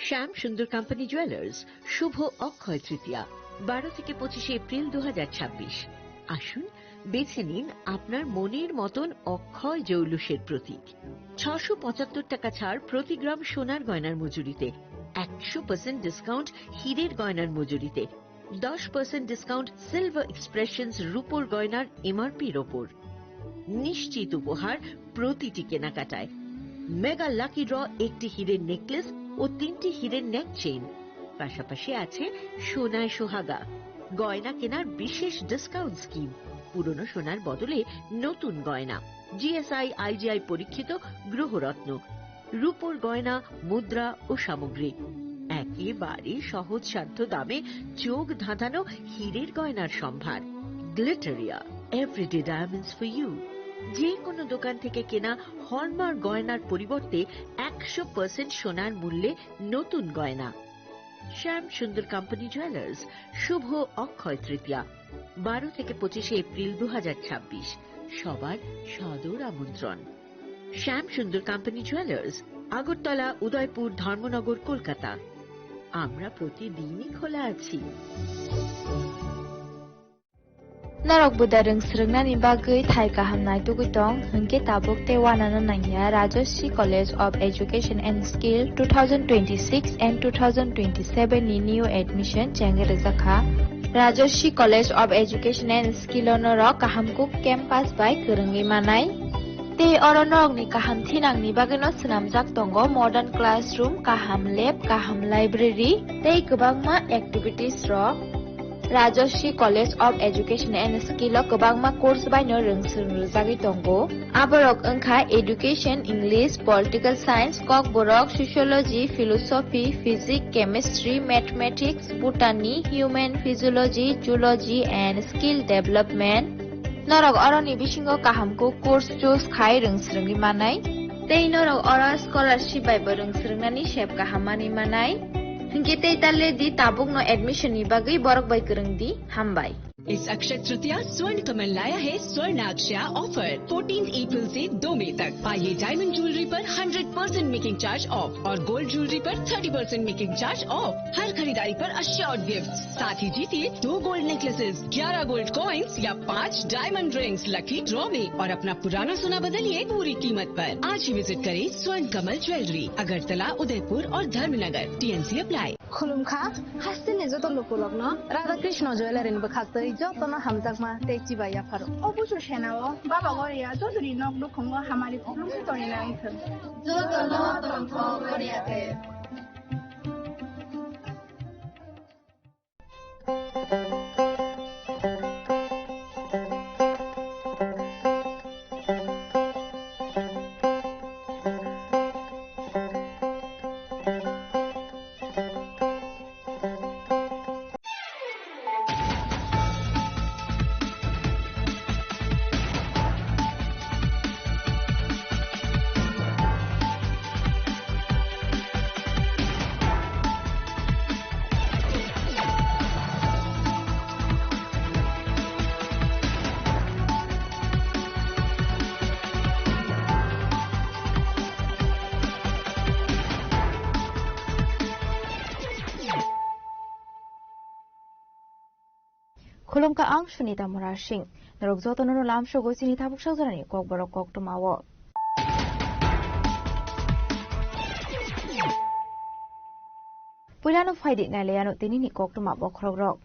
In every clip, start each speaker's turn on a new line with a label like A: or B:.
A: শ্যাম সুন্দর company jewellers শুভ অক্ষয় তৃতীয়া 12 থেকে 25 April 2026। আসুন বেছে নিন আপনার মনের মতন অক্ষয় জৌলুসের প্রতীক। 675 টাকা ছাড় প্রতি গ্রাম সোনার গয়নার মজুরিতে, 100% ডিসকাউন্ট হীরের গয়নার মজুরিতে, 10% ডিসকাউন্ট সিলভার এক্সপ্রেশনস রূপোর গয়নার এমআরপির ওপর। নিশ্চিত উপহার প্রতিটি কেনাকাটায়। মেগা লাকি ড্র একটি হীরের নেকলেস ও 3টি হীরের নেক চেইন, পাশাপাশি আছে সোনায় সোহাগা। গয়না কেনার বিশেষ ডিসকাউন্ট স্কিম, পুরনো সোনার বদলে নতুন গয়না, জিএসআই আইজিআই পরীক্ষিত গ্রহরত্ন, রূপোর গয়না, মুদ্রা ও সামগ্রী, একেবারে সহজসাধ্য দামে চোখ ধাঁধানো হীরের গয়নার সম্ভার। Glitteria, everyday diamonds for you. যে কোনো দোকান থেকে কেনা হলমার্ক গয়নার পরিবর্তে 100% সোনার মূল্যে নতুন গয়না। শ্যাম সুন্দর কোম্পানি জুয়েলার্স শুভ অক্ষয় তৃতীয়া 12 থেকে 25 এপ্রিল 2026। সবার সাদর আমন্ত্রণ। শ্যাম সুন্দর কোম্পানি জুয়েলার্স, আগরতলা, উদয়পুর, ধর্মনগর, কলকাতা। আমরা প্রতিদিনই খোলা আছি।
B: Narok budareng srengna ni bagai thai kahamnai tugutong hengke tabuk te wanana nangya Rajoshi College of Education and Skill 2026 and 2027 ni new admission chengere zakha Rajoshi College of Education and Skill onorok kahamkuk campus by kerengi manai te oronok ni kaham thinang ni bagano snamjak tongo modern classroom, kaham lab, kaham library te kwbangma activities rok Rajoshi College of Education and Skill o kwbangma course baino rungsrungjagui tongo. Aborok wngkha Education, English, Political Science, Kokborok, Sociology, Philosophy, Physics, Chemistry, Mathematics, Botany, Human Physiology, Zoology and Skill Development. Norok oroni bisingo kahamko course choose khai rungsrungui manai. Tei norok oro scholarship bai bo rungsrungnani sep kahamani manai. Hingke talle di tabuk no admission ni bagai borok bai kereng di hambai.
C: इस अक्षय तृतीया स्वर्ण कमल लाया है स्वर्ण अक्षया offer 14 अप्रैल से 2 मई तक। पाइए diamond jewellery पर 100% making charge of और गोल्ड ज्वेलरी पर 30% मेकिंग चार्ज ऑफ। हर खरीदारी पर अश्योर्ड गिफ्ट, साथ ही जीतिए 2 गोल्ड नेकलेसेस, 11 गोल्ड कॉइन्स या 5 डायमंड रिंग्स लकी ड्रॉ में और अपना पुराना सोना बदलिए पूरी कीमत पर। आज ही विजिट करें स्वर्ण कमल ज्वेलरी, अगरतला, उदयपुर और धर्मनगर। TNC apply.
D: खुलुमखा हासिने जतो लोकलग्न राधा कृष्ण ज्वेलरी नि बखास्तै जतन हामजाकमा तेची बाया फारो अबुसु सेनाओ बाबा गरिया जदुरि नक दुखंग हामारि खुलुमसे तरिना आइथन जतन तंथ गरियाते
B: Khulumka ang Sunita Murashing narok jotono lam shogo sini tabuk sajorani kokborok koktumawo Pulano faidi ngailayano tinini koktuma bokrogrok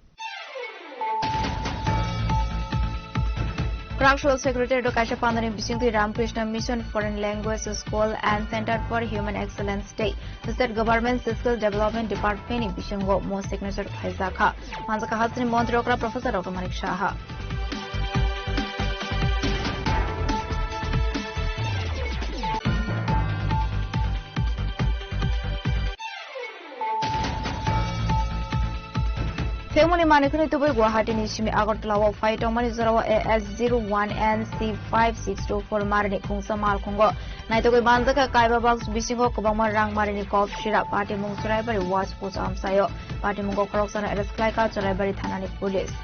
B: Structural Secretary Dr. Pandani Bisingti Ramakrishna Mission Foreign Language School and Center for Human Excellence State. The State Government Skill Development Department in Bishango Mo Signature Haizaka. Manzaka Hasni Montrokra Professor Dr. Manik Shaha. Femuni manikuni tubai Guwahati ni shimi Agartala wa fight omani zarawa AS01NC5624 marini khungsa mal khungo naitogoi banjaka kaiba box bisingo kobangma rang marini kop shira party mung churaibari watch post amsayo party mungo khoroksana arrest klaika churaibari thanani police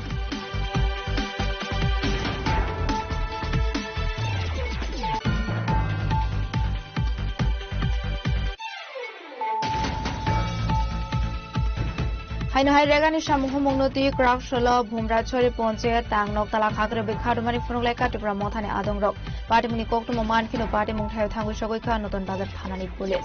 B: Hainahai regani samuhumugnoti Kraksholo Bhumrachori Ponche Tang Noktala Khakre Bikharumani Funulai Katibra Mothani Adongrok Patimuni Koktumo Manfino Patimung Thai Thangu Shogoika Noton Bazar Thanani Police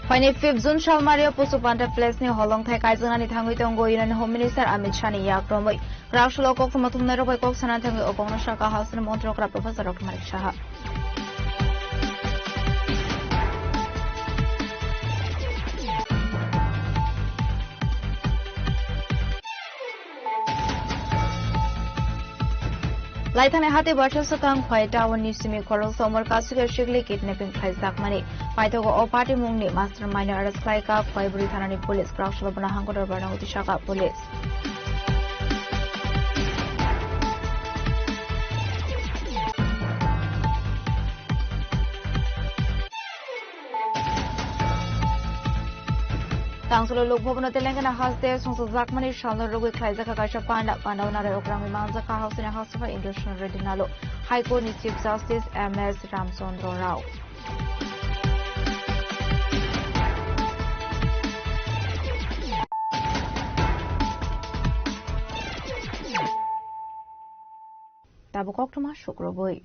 B: Pani 5 June Shalmaria Pusupanta Flesni Holong Thai Kaizana Tangui Tongo Union Home Minister Amit Shani Yakromoi Kraushlo Kok from Matumero by Kok Sanatang Okong Shaka House and Montrokra Professor Dr. Malik Shaha. Laitane hati bacha satang phaita wan nisimi khorol somar kasuga shigli kidnapping khaisak mani paitho go party mungni mastermind arrest klaika khoiburi thanani police Kraushlo bana hangkodor barnauti shaka police Tangsolo Lukbobno Telangana House there Songso Zakmani Shalno Rogu Klaizaka Kasha Panda Pandavana Okrami Manzaka House in a House of Industrial Redinalo High Court Chief Justice MS Ramchandra Rao. Tabukokuma Shukroboi.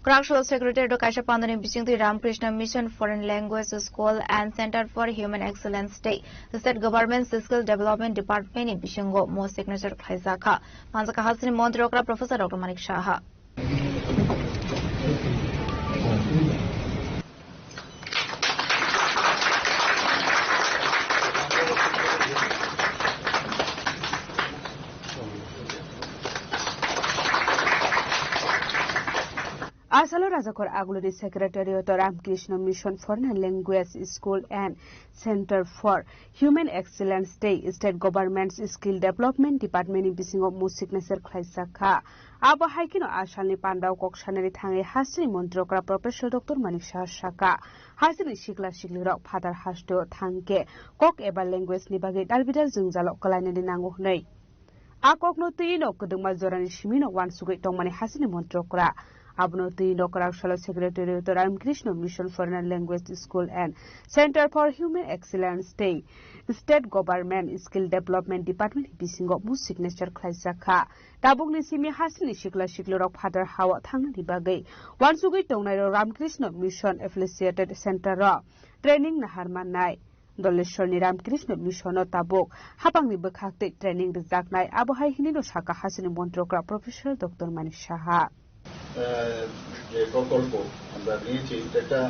B: Kraksholo Secretary Dr. Kasha Pandani Bishingti Ramakrishna Mission Foreign Language School and Center for Human Excellence Day. The state government's skill development department in Bishingo Mo signature Khaizaka. Manzaka Hasini Montrokra Professor Dr. Malik Shaha.
E: Asalo Rajakor Agluri Secretariat Ramakrishna Mission Foreign Language School and Center for Human Excellence Day State Government's Skill Development Department in Bisingo Mu Signature Khaisaka Abo Haikino Ashalni Pandao Kokshanari Thangi Hasri Montrokra Professor Dr. Malik Shaka Hasri Shikla Shiklirok Father Hasto Thanke Kok Eba Language Nibagi Dalbidal Zungzalo Kalaini Nangu Nei Akok no Tino Kuduma Zorani Shimino Wan Sugit Tomani Hasini Montrokra Abnoti Kraksholo Secretary to Ramakrishna Mission Foreign Language School and Center for Human Excellence Day State Government Skill Development Department Bisingo Mu Signature Khaisaka Tabung Nisimi Hasini Shikla Shiklorok Father Hawa Thang Dibagay Wansugui Tongnai Ramakrishna Mission Affiliated Center Training Naharman Nai Doleshoni Ramakrishna Mission Tabuk Hapang ni Bakhakte Training Rizaknai Abu Haihini Shaka Hasini Montrokra Professor Dr. Malik Shaha
F: যে প্রকল্প আমরা নিয়েছি এটা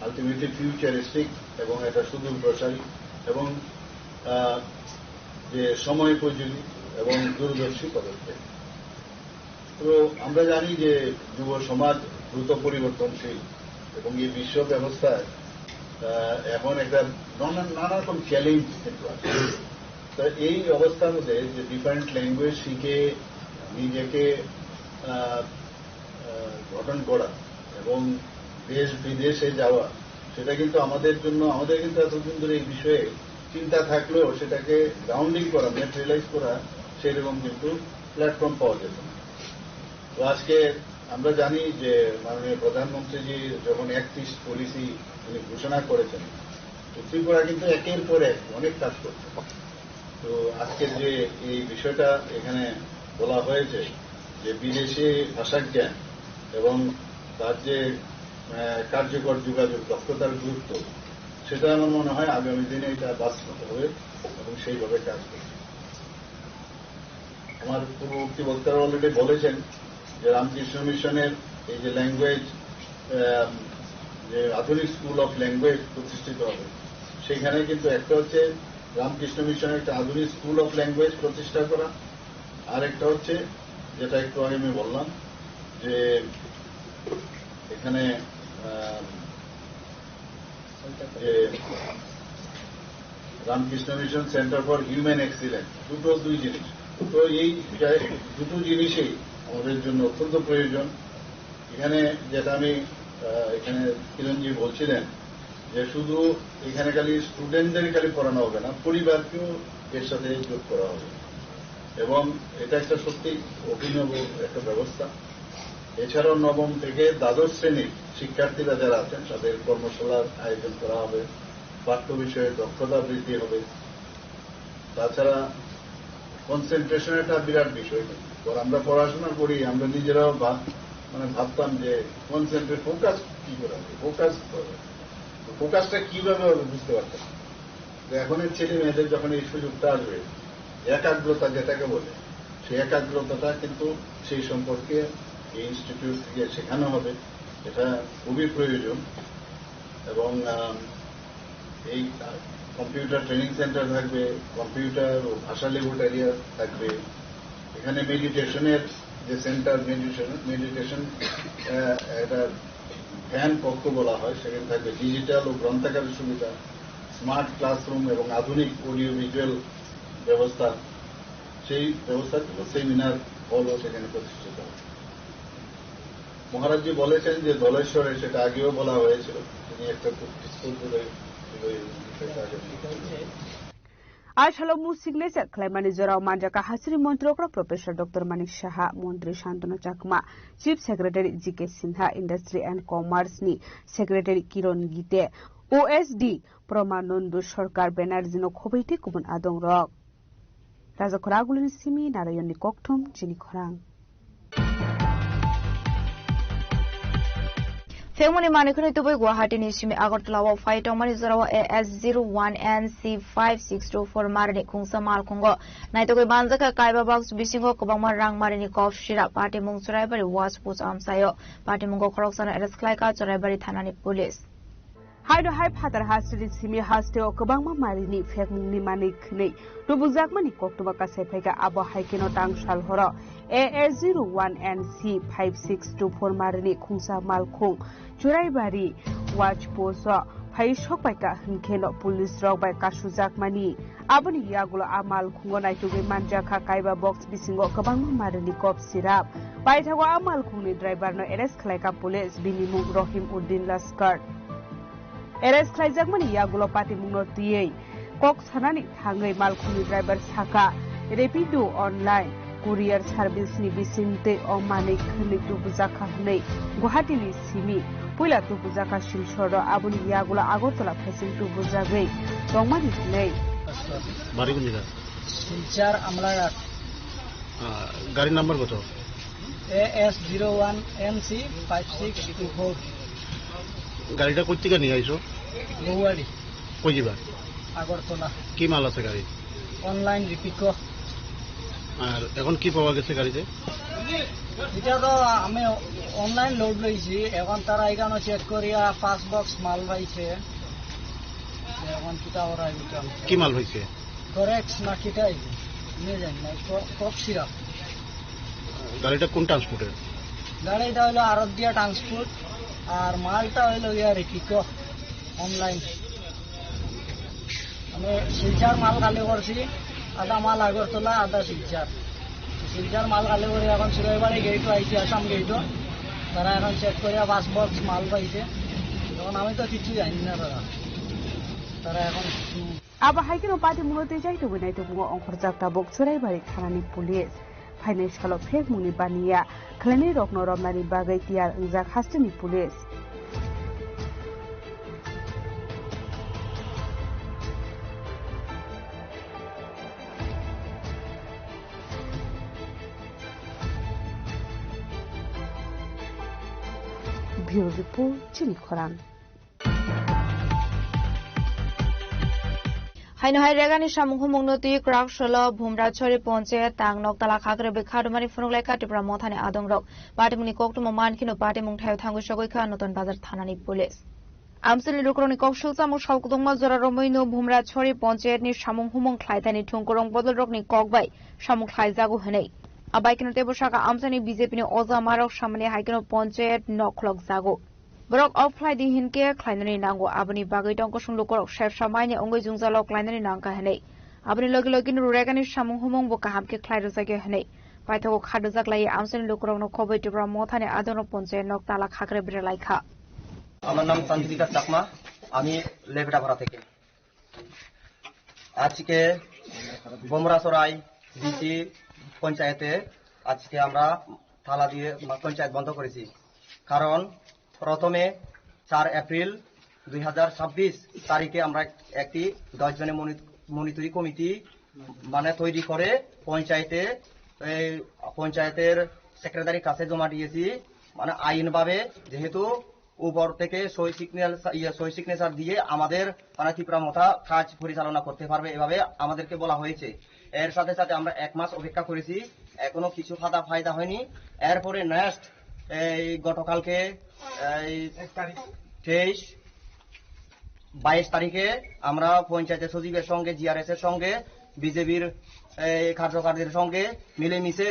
F: ultimately futuristic এবং এটা সুদূরপ্রসারী এবং যে সময়োপযোগী এবং দূরদর্শী পদক্ষেপ তো আমরা জানি যে যুব সমাজ দ্রুত পরিবর্তনশীল এবং এই বিশ্ব ব্যবস্থায় এখন একটা নানা রকম চ্যালেঞ্জ কিন্তু আছে তো এই অবস্থার মধ্যে যে ডিফারেন্ট ল্যাঙ্গুয়েজ শিখে নিজেকে গঠন করা এবং দেশ বিদেশে যাওয়া সেটা কিন্তু আমাদের জন্য আমাদের কিন্তু এতদিন ধরে এই বিষয়ে চিন্তা থাকলেও সেটাকে গ্রাউন্ডিং করা ম্যাটেরিয়ালাইজ করা সেরকম কিন্তু প্ল্যাটফর্ম পাওয়া যেত না তো আজকে আমরা জানি যে মাননীয় প্রধানমন্ত্রীজি যখন অ্যাক্ট ইস্ট পলিসি উনি ঘোষণা করেছেন ত্রিপুরা কিন্তু একের পর এক অনেক কাজ করছে তো আজকের যে এই বিষয়টা এখানে বলা হয়েছে যে বিদেশি ভাষা জ্ঞান এবং তার যে কার্যকর যোগাযোগ দক্ষতার গুরুত্ব সেটা আমার মনে হয় আগামী দিনে এটা বাস্তব হবে এবং সেইভাবে কাজ করবে আমার পূর্ববর্তী বক্তারা অলরেডি বলেছেন যে রামকৃষ্ণ মিশনের এই যে ল্যাঙ্গুয়েজ যে আধুনিক স্কুল অফ ল্যাঙ্গুয়েজ প্রতিষ্ঠিত হবে সেখানে কিন্তু একটা হচ্ছে রামকৃষ্ণ মিশনের একটা আধুনিক স্কুল অফ ল্যাঙ্গুয়েজ প্রতিষ্ঠা করা আরেকটা হচ্ছে যেটা একটু আগে আমি বললাম যে এখানে Ramakrishna mission centre for human excellence দুই জিনিস তো এই দুটো জিনিসই আমাদের জন্য অত্যন্ত প্রয়োজন এখানে যেটা আমি এখানে কিরণজি বলছিলেন যে শুধু এখানে খালি স্টুডেন্টদের খালি পড়ানো হবে না, পরিবারকেও এর সাথে যোগ করা হবে এবং এটা একটা সত্যি অভিনব একটা ব্যবস্থা। এছাড়াও নবম থেকে দ্বাদশ শ্রেণীর শিক্ষার্থীরা যারা আছেন তাদের কর্মশালার আয়োজন করা হবে, পাঠ্য বিষয়ে দক্ষতা বৃদ্ধি হবে। তাছাড়া কনসেন্ট্রেশন একটা বিরাট বিষয়। আমরা পড়াশোনা করি, আমরা নিজেরাও ভাবতাম যে ফোকাস কি করে হবে, ফোকাসটা কিভাবে হবে বুঝতে পারতাম। তো এখনের ছেলে মেয়েদের যখন এই সুযোগটা আসবে, একাগ্রতা যেটাকে বলে, সেই একাগ্রতাটা কিন্তু সেই সম্পর্কে এই ইনস্টিটিউট থেকে শেখানো হবে। এটা খুবই প্রয়োজন। এবং এই কম্পিউটার ট্রেনিং সেন্টার থাকবে, কম্পিউটার ও ভাষা ল্যাবরেটরি থাকবে। এখানে মেডিটেশনের যে সেন্টার, মেডিটেশন একটা ধ্যান কক্ষ বলা হয়, সেখানে থাকবে ডিজিটাল ও গ্রন্থাগারের সুবিধা, স্মার্ট ক্লাসরুম এবং আধুনিক অডিও ভিজুয়াল ব্যবস্থা। সেই ব্যবস্থাগুলো সেমিনার হলও সেখানে প্রতিষ্ঠিত হবে। মহারাজজি বলেছেন যে ধলেশ্বরে, সেটা আগেও বলা হয়েছিল, তিনি একটা স্কুল করে
E: আজ হালমু সিগনেচার খালাইমানি জরাও মানজাকা হাসিরি মন্ত্রক প্রফেসর ডক্টর মানিক সাহা, মন্ত্রী Shantanu Chakma, chief secretary G K Sinha, industry and commerce नि সেক্রেটারি কিরণ গীতে, ওএসডি প্রমানন্দু সরকার ব্যানার্জিনো খবৈটি কুবুন আদং রক রাজাখরাগুলিনি সিমি নারায়ণনি ককথম চিনি খরাং
B: Femoni manikuni tubai Guwahati ni simi Agartala wa fight omani zarawa AS01NC5624 marini khungsa mal khungo naitogoi banjaka kaiba box bisingo kobangma rang marini kof shira party mung choraibari was post amsayo party mungo khoroksana arrest khlaika choraibari thanani police
E: Haido hai phatar hasri simi hasteo kobangma marini fekmungni manik nei tubujakmani koktuba ka sephaiga abo haikeno tangshal horo AS01NC5624 marini khungsa malkhung churaibari watch post phai sokpaika hinkeno police rok bai kasujakmani aboni yagulo amal khungo naituge manjaka kaiba box bisingo kobangma marini kop sirap baithago amal khungni driver no arrest khlaika police binimung Rohim Uddin Laskar Arrest khlaijakmani yagulo party mungno tiyei kok sanani thangai malkhuni driver saka Rapido online courier service ni bisinte o manik khni tubujaka hnei Guwahati ni simi puila tubujaka silsoro abuni yagulo Agartala facing tubujagai tongmani nei
G: বাড়ি কোন জায়গা?
H: শিলচর আমলাঘাট।
G: গাড়ি number কত?
H: AS01NC5624।
G: গাড়িটা কই থেকে নিয়ে আইছো?
H: গৌহাটি।
G: কই যাবা?
H: আগরতলা।
G: কি মাল আছে গাড়ি?
H: অনলাইন রিপিকো।
G: আর এখন কি পাওয়া গেছে গাড়িতে?
H: এটা তো আমি অনলাইন লোড লইছি, এখন তারা এখানে চেক করিয়া 5 বক্স মাল পাইছে। এখন কিটা ওরা
G: কি মাল হইছে?
H: করেক্স না কিটাই নিয়ে যান না, কফ সিরাপ।
G: গাড়িটা কোন ট্রান্সপোর্টের?
H: গাড়িটা হলো আরদিয়া ট্রান্সপোর্ট, আর মালটা হলো রিপিকো অনলাইন। আমি শিলচর মাল খালি করছি, আধা মাল আগরতলা, আধা শিলচর। শিলচর মাল খালি করে এখন সুরাইবাড়ি গেটও আইছি, আসাম গেটও। তারা এখন চেক করিয়া 5 বক্স মাল পাইছে। এখন আমি তো কিছু জানি না, তারা এখন
E: aba haikeno party mungno tejai to bunai to bungo ongkhor jakta bok choraibari thanani police financial fek muni baniya khlani rokno romnani bagai tiar ungjak hastini police Bureau Report Chini Khorang
B: Haino hai regani samung humung no tui krak sholo Bhumrachori Panchayat tang nok tala khakre be khadumani phunulai ka tipra mothane adong rok party muni koktu man kino party mung thayo thangu shogoi kha noton bazar thanani police Amsili lukroni kok shulsa mung shalkudong ma zora romoi no Bhumrachori Panchayat ni samung humung khlaitani thungkorong bodol rok ni kokbai samung khlaijagu hanei abai kino tebo shaka amsani BJP ni oza marok samne haikino Panchayat noklok jago Borok offline di hinke klainani nango abani bagai tongko sunglo korok shef samaini ongoi jungjalo klainani nangka hanei abani logi logi nu regani samung humong bo kahamke khlaido jage hanei paithago khado jaklai amsani lokorok no khoboi tibra mothane adono Panchayat nok tala khakre bire laikha
I: আমার নাম চন্দ্রিকা চাকমা আমি লেভেটাপাড়া থেকে। আজকে বোমরাসরাই BC পঞ্চায়েতে আজকে আমরা তালা দিয়ে পঞ্চায়েত বন্ধ করেছি। কারণ প্রথমে 4 এপ্রিল 2026 তারিখে আমরা একটি 10 জনের মনিটরি কমিটি তৈরি করে পঞ্চায়েতের সেক্রেটারির কাছে জমা দিয়েছি। আইনভাবে যেহেতু উপর থেকে সই সিগনেচার দিয়ে আমাদের ত্রিপুরা মোতা কাজ পরিচালনা করতে পারবে, এভাবে আমাদেরকে বলা হয়েছে। এর সাথে সাথে আমরা 1 মাস অপেক্ষা করেছি, এখনো কিছু ফায়দা হয়নি। এরপরে নেক্সট গতকালকে 22 তারিখে আমরা পঞ্চায়েতের সচিবের সঙ্গে জিআরএস এর সঙ্গে বিজেপির কার্যকরদের সঙ্গে মিলেমিশে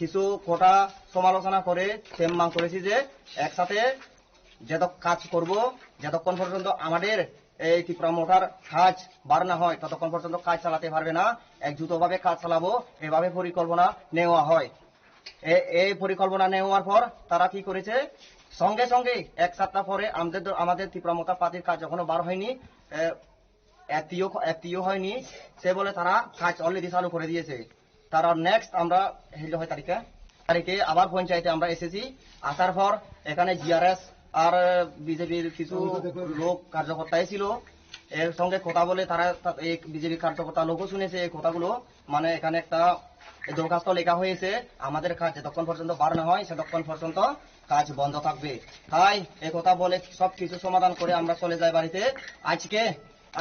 I: কিছু কোটা সমালোচনা করে তেমন করেছি যে একসাথে কাজ করব, যতক্ষণ পর্যন্ত আমাদের এই ত্রিপুরা মোটার কাজ বার না হয় ততক্ষণ পর্যন্ত কাজ চালাতে পারবে না। একজুতভাবে কাজ চালাবো, এভাবে পরিকল্পনা নেওয়া হয়। এই পরিকল্পনা নেওয়ার পর তারা কি করেছে, সঙ্গে সঙ্গে 1 সপ্তাহ পরে আমাদের ত্রিপুরা মোটা পার্টির কাজ যখন বার হয়নি, একটিও হয়নি, সে বলে তারা কাজ অলরেডি চালু করে দিয়েছে। তারা নেক্সট আমরা 6 তারিখে আবার পঞ্চায়েতে আমরা এসেছি। আসার পর এখানে জিআরএস আর বিজেপির কিছু লোক কার্যকর্তাই ছিল, এর সঙ্গে কথা বলে তারা এই বিজেপি কার্যকর্তা লোকও শুনেছে এই কথাগুলো। এখানে একটা দরখাস্ত লেখা হয়েছে, আমাদের কাজ যতক্ষণ পর্যন্ত বার না হয় ততক্ষণ পর্যন্ত কাজ বন্ধ থাকবে। তাই কথা বলে সবকিছু সমাধান করে আমরা চলে যাই বাড়িতে।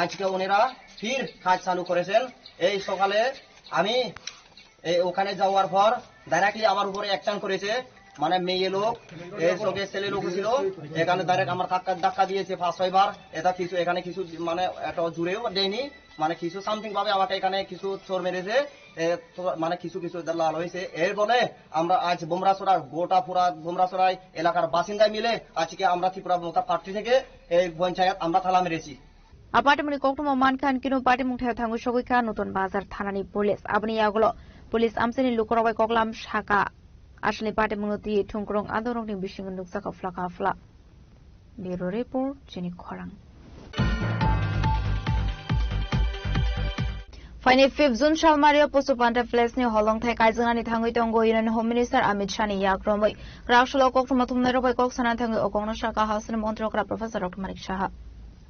I: আজকে ওনারা ফির কাজ চালু করেছেন। এই সকালে আমি ওখানে যাওয়ার পর ডাইরেক্টলি আমার উপরে অ্যাকশন করেছে, মেয়ে লোক এর সঙ্গে ছেলে লোক ছিল, এখানে ডাইরেক্ট আমার ধাক্কা দিয়েছে 5-6 বার। এটা কিছু এখানে কিছু এত জুড়েও দেয়নি, কিছু সামথিং ভাবে আমাকে এখানে কিছু চোর মেরেছে, কিছু লাল হয়েছে। এর বলে আমরা আজ গোটা পুরা বোমরাসরাই এলাকার বাসিন্দায় মিলে আজকে আমরা ত্রিপুরা মোতা পার্টি থেকে এই পঞ্চায়েত আমরা তালা মেরেছি।
B: আপাটিমনি কক্টুমো মানখান কিনো পাটিমুং থায় থাঙ্গু সগৈখা নতুন বাজার থানানি পুলিশ আবনি ইয়াগুলো পুলিশ আমসেনি লুকরাবাই ককলাম শাখা আসলে পাটিমুংতি ঠুংক্রং আদরংনি বিশিং নুকসাকা ফ্লাকা ফ্লা। ব্যুরো রিপোর্ট চিনি খরাং। Faini 5 June Shalmario Posupanta Place ni holong thai kaijana thangoi tongo Union Home Minister Amit Shah ni yakromoi Kraushlo kokmatum neroboi koksanan thang okongno shaka hausni montrokra Professor Dr. Manik Shah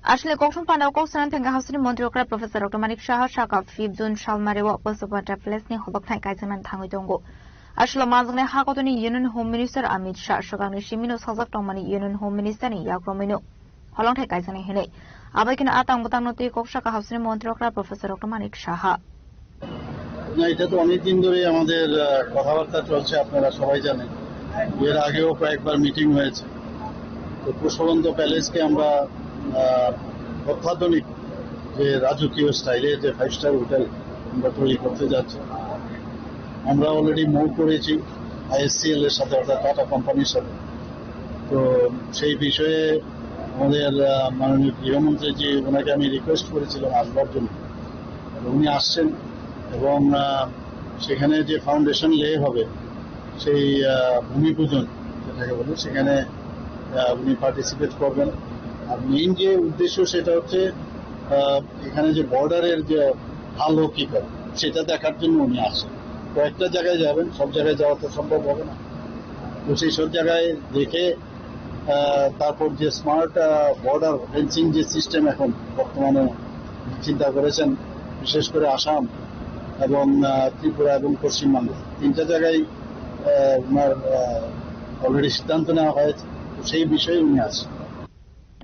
B: Ashle koktum panda koksanan thang hausni montrokra Professor Dr. Manik Shah shaka 5 June Shalmario Posupanta Place ni holong thai kaijana thangoi tongo Ashlo mazgne hakotoni Union Home Minister Amit Shah shakangni shimino sajak tongmani Union Home Minister ni yakromino holong thai kaijana hene আবাইকিন আতাং বতাং নতি কোকশাকা হাউসনি মন্ত্রকরা professor doctor Manik Saha.
F: এটা তো অনেকদিন ধরে আমাদের কথাবার্তা চলছে, আপনারা সবাই জানেন। এর আগেও কয়েকবার মিটিং হয়েছে। তো পুষ্পবন্ত প্যালেসকে আমরা অত্যাধুনিক যে রাজকীয় স্টাইলের যে 5 স্টার হোটেল আমরা তৈরি করতে যাচ্ছি। আমরা অলরেডি মুভ করেছি ISCL এর সাথে, অর্থাৎ টাটা কোম্পানির সাথে। তো সেই বিষয়ে আমাদের মাননীয় গৃহমন্ত্রী জি ওনাকে আমি রিকোয়েস্ট করেছিলাম আসবার জন্য, উনি আসছেন এবং সেখানে যে ফাউন্ডেশন লে হবে সেই ভূমি পূজন যেটাকে বলে সেখানে উনি পার্টিসিপেট করবেন। আর মেইন যে উদ্দেশ্য সেটা হচ্ছে এখানে যে বর্ডারের যে ভালো কি করে সেটা দেখার জন্য উনি আসেন। কয়েকটা জায়গায় যাবেন, সব জায়গায় যাওয়া তো সম্ভব হবে না। তো সেই সব জায়গায় দেখে তারপর যে স্মার্ট বর্ডার ফেন্সিং যে সিস্টেম এখন বর্তমানে চিন্তা করেছেন, বিশেষ করে আসাম এবং ত্রিপুরা এবং পশ্চিমবঙ্গ 3টা জায়গায় ওনার অলরেডি সিদ্ধান্ত নেওয়া হয়েছে। তো সেই বিষয়ে উনি আসেন।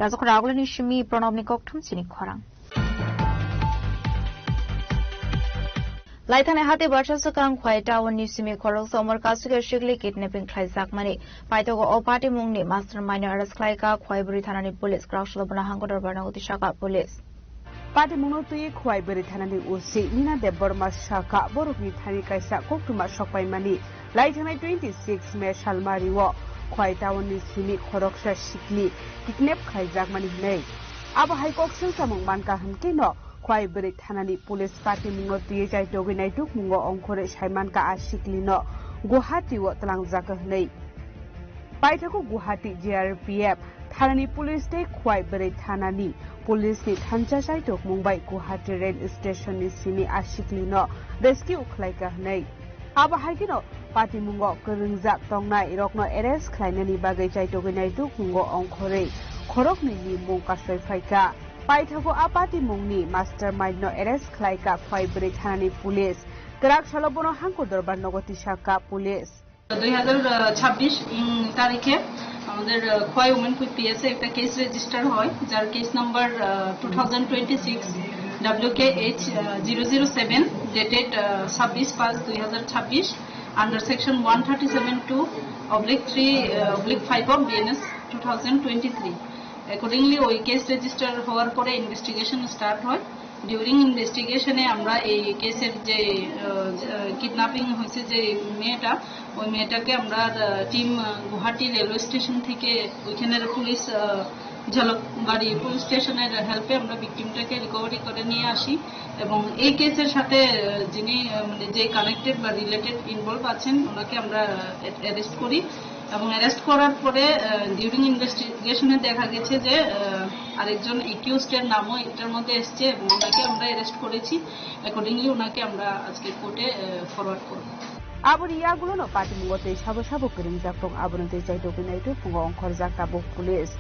B: রাজকর আগলনি শিমি প্রণবনি ককঠম চিনি খরাং লাইথানে হাতে বর্ষা সকাং খয়টা ওনি সিমি খরক সমর কাসুকে শিগলি কিডন্যাপিং খাইজাক মানে পাইতগো অপাটি মুংনি মাস্টার মাইনার আরস খাইকা খয়বরি থানানি পুলিশ ক্রাউশলবনা হাঙ্গদর বারনাগতি শাখা পুলিশ
E: পাটি মুংনতুই খয়বরি থানানি ওসি নীনা দেববর্মা শাখা বরকনি থানি কাইসা কোকটুমা সপাইমানি লাইথানে 26 মে শালমারিও খয়টা ওনি সিমি খরকসা শিগলি কিডন্যাপ খাইজাক মানে নেই আবা হাইককসং সামং মানকা হামকেনো খয়বরি থানানি পুলিশ পাটি মুংনতুই যাই দগিনাই দুক মুঙ্গ অংখরে সাইমানকা আশিকলিনো গুয়াহাটিও তলাংজাক হনেই পাইথাকো গুয়াহাটি JRPF थानानि पुलिस ते खुवाइ बेरै थानानि पुलिसनि थानजा साइटक मुंबाइ गुवाहाटी रेल स्टेशननि सिनि आशिकलिनो रेस्किउ खालायगा हनै आबाहायगिनो पार्टी मुंगो गोरोंजा तंनाय रकनो एरेस्ट खालायनायनि बागै जायटगैनाय दुख मुंगो अंखरै खरकनि मुं कासय फाइका पाइथागो आ पार्टी मुंनि मास्टार माइंडनो एरेस्ट खालायगा खुवाइ बेरै थानानि पुलिस ग्राक सालबनो हांको दरबार नगति शाखा पुलिस
J: 2026 তারিখে আমাদের খোয়াই উমেন পিএস এ একটা কেস রেজিস্টার হয় যার case number 2026 WKH 007 dated 26/5/2026 under section 137(2)/3/5 of BNS 2023 accordingly ওই কেস রেজিস্টার হওয়ার পরে ইনভেস্টিগেশন স্টার্ট হয় ডিউরিং ইনভেস্টিগেশনে আমরা এই কেসের যে কিডন্যাপিং হয়েছে যে মেয়েটা ওই মেয়েটাকে আমরা টিম গুয়াহাটি রেলওয়ে স্টেশন থেকে ওইখানের পুলিশ ঝলকবাড়ি পুলিশ স্টেশনের হেল্পে আমরা ভিকটিমটাকে রিকভারি করে নিয়ে আসি এবং এই কেসের সাথে যিনি যে কানেক্টেড বা রিলেটেড ইনভলভ আছেন ওনাকে আমরা অ্যারেস্ট করি এবং অ্যারেস্ট করার পরে ডিউরিং ইনভেস্টিগেশনে দেখা গেছে যে আরেকজন একিউজডের নামও এটার মধ্যে এসছে এবং ওনাকে আমরা অ্যারেস্ট করেছি অ্যাকর্ডিংলি ওনাকে আমরা আজকে কোর্টে ফরওয়ার্ড করব
E: aboni yagulono party mungote sabo sabo kering japong abonate jaitogina itu pungo ongkor jakabo pulis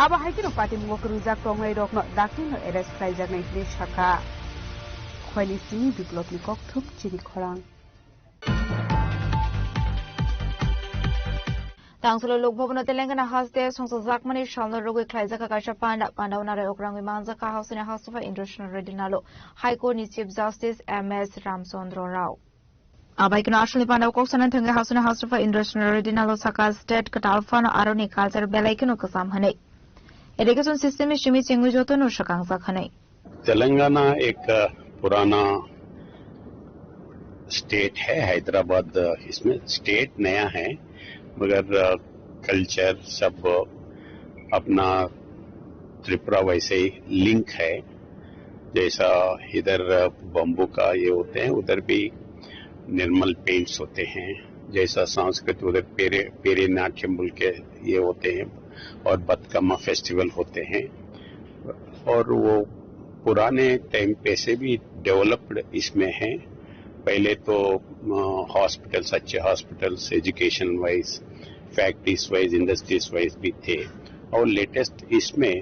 E: aba haikino party mungo kering japong ngai rokno dakino arrest khlaijak nai ni shaka khwali sini biplopni kokthuk chiri khorang
B: Tangselo Lokbhavana Telangana House Songsajakmani Shalno Rogi Klaijaka Kasha Panda Pandaunare Okrang Manzaka House in a House of International Redinalo High Court Chief Justice MS Ramchandra Rao Abaik National Panda Koksan and Tanga House in a House of International Redinalo Saka State Katalfano Aroni Culture Belakino Kasam Hane Education System is Shimi Chingujoto no Shakang Zakhane
K: Telangana एक पुराना state है हैदराबाद इसमें state नया है मगर culture सब अपना त्रिपुरा वैसे ही लिंक है जैसा इधर बम्बू का ये होते हैं उधर भी निर्मल पेंट्स होते हैं जैसा संस्कृत उधर पेरे नाट्यम बोल के ये होते हैं और बतकम्मा फेस्टिवल होते हैं और वो पुराने टाइम पे से भी डेवलप्ड इसमें है पहले तो हॉस्पिटल्स अच्छे hospitals education wise factories wise industries wise भी थे और लेटेस्ट इसमें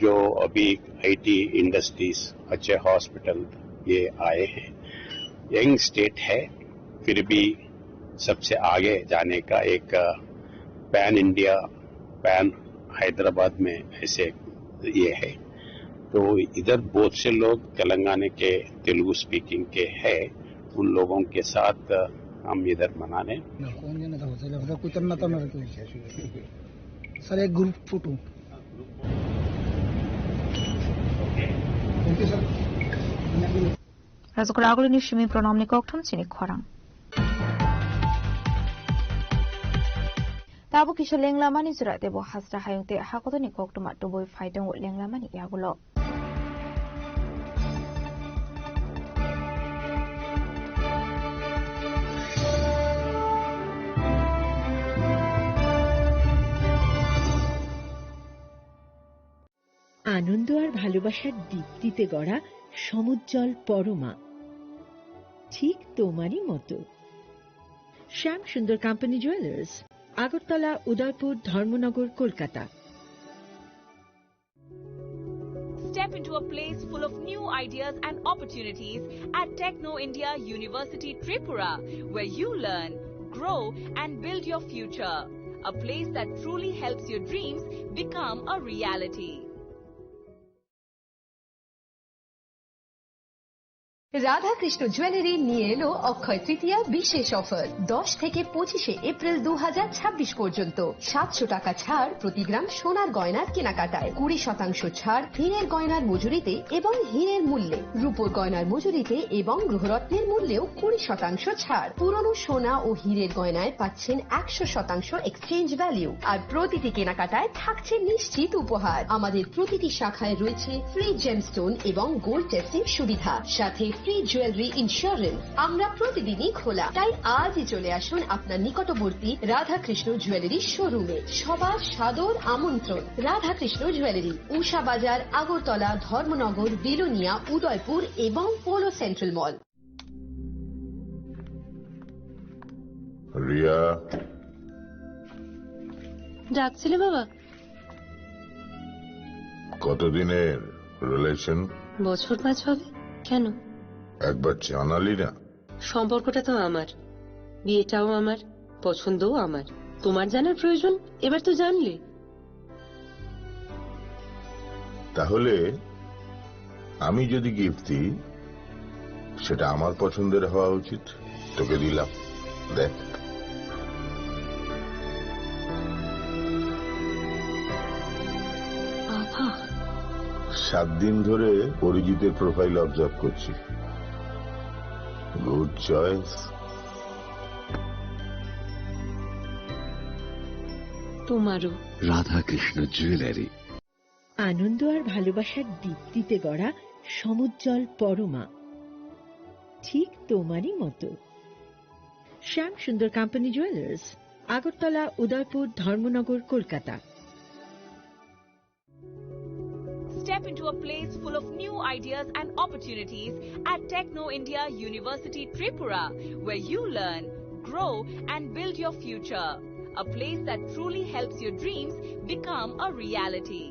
K: जो अभी आईटी इंडस्ट्रीज अच्छे हॉस्पिटल ये आए हैं यंग स्टेट है फिर भी सबसे आगे जाने का एक पैन इंडिया पैन हैदराबाद में ऐसे ये है तो इधर बहुत से लोग तेलंगाना के तेलुगु स्पीकिंग के हैं उन लोगों के साथ हम इधर मनाने
H: सर एक group photo
B: Razokolagulo ni Shimi Pronomni Koktum Chini Khorang Tabu Kisho Lenglamani Surate Bo Hasra Hayungte Hakotoni Koktuma to boy fighting with Lenglamani Yagulo
A: আনন্দ আর ভালোবাসার দীপ্তিতে গড়া সমুজ্জ্বল পরমা ঠিক তোমারই মতো শ্যাম সুন্দর company jewellers Agartala Udaipur Dharmanagar Kolkata
L: Step into a place full of new ideas and opportunities at Techno India University Tripura where you learn, grow and build your future. A place that truly helps your dreams become a reality.
C: Radhakrishna jewellery নিয়ে এলো অক্ষয় তৃতীয়া বিশেষ offer 10 থেকে 25 April 2026 পর্যন্ত 700 টাকা ছাড় প্রতি গ্রাম সোনার গয়নার কেনাকাটায় 20% ছাড় হীরের গয়নার মজুরিতে এবং হীরের মূল্যে রূপোর গয়নার মজুরিতে এবং গ্রহরত্নের মূল্যেও 20% ছাড় পুরনো সোনা ও হীরের গয়নায় পাচ্ছেন 100% এক্সচেঞ্জ ভ্যালু আর প্রতিটি কেনাকাটায় থাকছে নিশ্চিত উপহার আমাদের প্রতিটি শাখায় রয়েছে ফ্রি জেমস্টোন এবং গোল্ড টেস্টিং সুবিধা সাথে
M: ফ্রি জুয়েলারি ইন্স্যুরেন্স। আমরা প্রতিদিনই খোলা, তাই আজই চলে আসুন আপনার নিকটবর্তী রাধাকৃষ্ণ জুয়েলারি শোরুমে। সবার সাদর আমন্ত্রণ। রাধাকৃষ্ণ জুয়েলারি, উষা বাজার, আগরতলা, ধর্মনগর, বিলোনিয়া, উদয়পুর এবং পোলো সেন্ট্রাল মল।
N: রিয়া,
O: ডাকছিলে বাবা?
N: কতদিনের রিলেশন?
O: বছর 5 হবে। কেন?
N: একবার জানালি না?
O: সম্পর্কটা তো আমার, বিয়েটাও আমার, পছন্দও আমার। তোমার জানার প্রয়োজন, এবার তো জানলে।
N: তাহলে আমি যদি গিফট দিই সেটা আমার পছন্দের হওয়া উচিত। তোকে দিলাম, দেখ।
O: বাবা,
N: 7 দিন ধরে অরিজিতের প্রোফাইল অবজার্ভ করছি। Good choice.
O: তোমারও।
P: রাধাকৃষ্ণ জুয়েলারি।
A: আনন্দ আর ভালোবাসার দীপ্তিতে গড়া সমুজ্জ্বল পরমা, ঠিক তোমারই মতো। শ্যাম সুন্দর company jewellers, Agartala, Udaipur, Dharmanagar, Kolkata.
L: Step into a place full of new ideas and opportunities at Techno India University Tripura, where you learn, grow and build your future. A place that truly helps your dreams become a reality.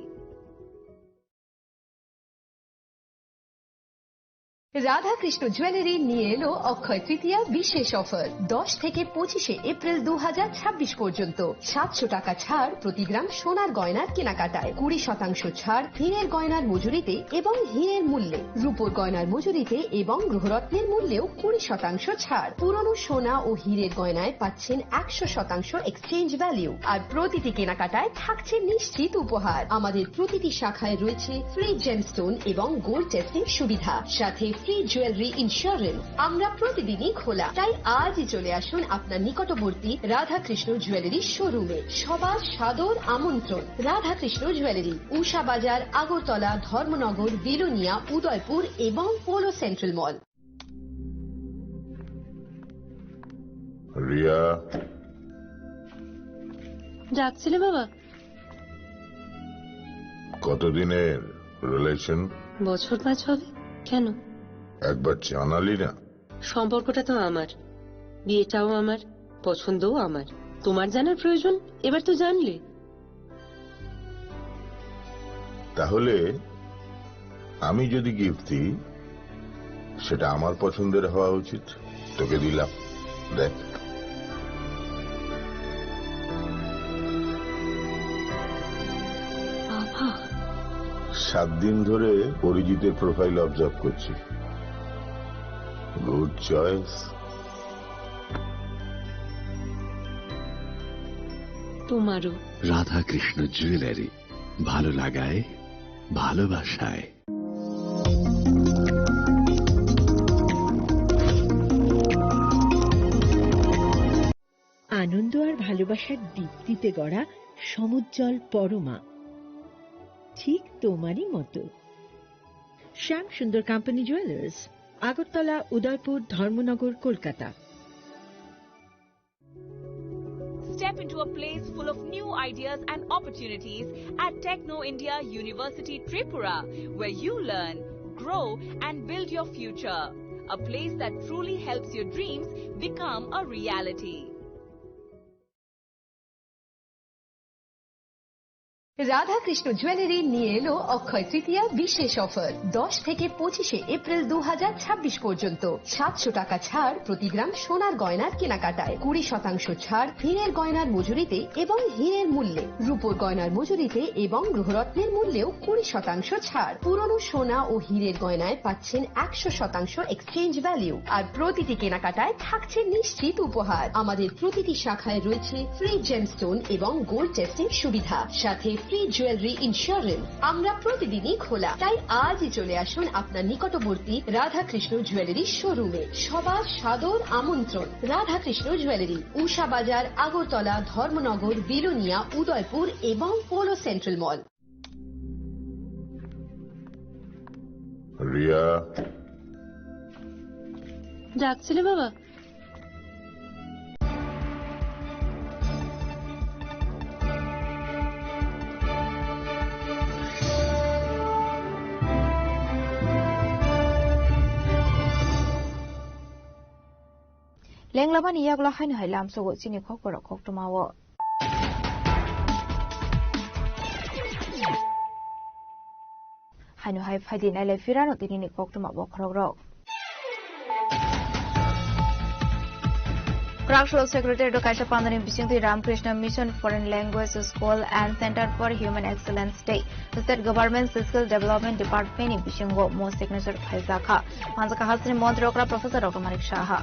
M: Radhakrishna jewellery নিয়ে এলো অক্ষয় তৃতীয়া বিশেষ offer. 10 থেকে 25 April 2026 পর্যন্ত 700 টাকা ছাড় প্রতি গ্রাম সোনার গয়নার কেনাকাটায়, 20% ছাড় হীরের গয়নার মজুরিতে এবং হীরের মূল্যে, রূপোর গয়নার মজুরিতে এবং গ্রহরত্নের মূল্যেও 20% ছাড়। পুরনো সোনা ও হীরের গয়নায় পাচ্ছেন 100% এক্সচেঞ্জ ভ্যালু, আর প্রতিটি কেনাকাটায় থাকছে নিশ্চিত উপহার। আমাদের প্রতিটি শাখায় রয়েছে ফ্রি জেমস্টোন এবং গোল্ড টেস্টিং সুবিধা, সাথে ফ্রি জুয়েলারি ইন্স্যুরেন্স। আমরা প্রতিদিনই খোলা, তাই আজই চলে আসুন আপনার নিকটবর্তী রাধাকৃষ্ণ জুয়েলারি শোরুমে। সবার সাদর আমন্ত্রণ। রাধাকৃষ্ণ জুয়েলারি, উষা বাজার, আগরতলা, ধর্মনগর, বিলোনিয়া, উদয়পুর এবং পোলো সেন্ট্রাল মল।
N: রিয়া,
O: ডাকছিলে বাবা?
N: কতদিনের রিলেশন?
O: বছর 5 হবে। কেন?
N: একবার জানালি না?
O: সম্পর্কটা তো আমার, বিয়েটাও আমার, পছন্দও আমার। তোমার জানার প্রয়োজন, এবার তো জানলে।
N: তাহলে আমি যদি গিফট দিই সেটা আমার পছন্দের হওয়া উচিত। তোকে দিলাম, দেখ।
O: বাবা,
N: 7 দিন ধরে অরিজিতের প্রোফাইল অবজার্ভ করছি। Good choice.
O: তোমারও।
P: রাধাকৃষ্ণ জুয়েলারি, ভালো লাগায় ভালোবাসায়।
A: আনন্দ আর ভালোবাসার দীপ্তিতে গড়া সমুজ্জ্বল পরমা, ঠিক তোমারই মতো। শ্যাম সুন্দর company jewellers, Agartala, Udaipur, Dharmanagar, Kolkata.
L: Step into a place full of new ideas and opportunities at Techno India University Tripura, where you learn, grow and build your future. A place that truly helps your dreams become a reality.
M: Radhakrishna jewellery নিয়ে এলো অক্ষয় তৃতীয়া বিশেষ offer. 10 থেকে 25 April 2026 পর্যন্ত 700 টাকা ছাড় প্রতি গ্রাম সোনার গয়নার কেনাকাটায়, 20% ছাড় হীরের গয়নার মজুরিতে এবং হীরের মূল্যে, রূপোর গয়নার মজুরিতে এবং গ্রহরত্নের মূল্যেও 20% ছাড়। পুরনো সোনা ও হীরের গয়নায় পাচ্ছেন 100% এক্সচেঞ্জ ভ্যালু, আর প্রতিটি কেনাকাটায় থাকছে নিশ্চিত উপহার। আমাদের প্রতিটি শাখায় রয়েছে ফ্রি জেমস্টোন এবং গোল্ড টেস্টিং সুবিধা, সাথে ফ্রি জুয়েলারি ইন্স্যুরেন্স। আমরা প্রতিদিনই খোলা, তাই আজই চলে আসুন আপনার নিকটবর্তী রাধাকৃষ্ণ জুয়েলারি শোরুমে। সবার সাদর আমন্ত্রণ। রাধাকৃষ্ণ জুয়েলারি, উষা বাজার, আগরতলা, ধর্মনগর, বিলোনিয়া, উদয়পুর এবং পোলো সেন্ট্রাল মল।
N: রিয়া,
O: ডাকছিলে বাবা?
B: লেংলাবানি ইয়াগুলো হাইনো হাইলাম সগো চিনি খবর খকটমাও হাইনো হাই ফাইদি নাইলে ফিরানো দিনি খকটমা বখরক Crackshell Secretary to Kaisha Pandani Bishinti Ramkrishna Mission Foreign Language School and Center for Human Excellence Day. The state government's skill development department in Bishingo most signature Kaizaka. Manzaka Hasan Montrokra Professor Dr. Manik Shaha.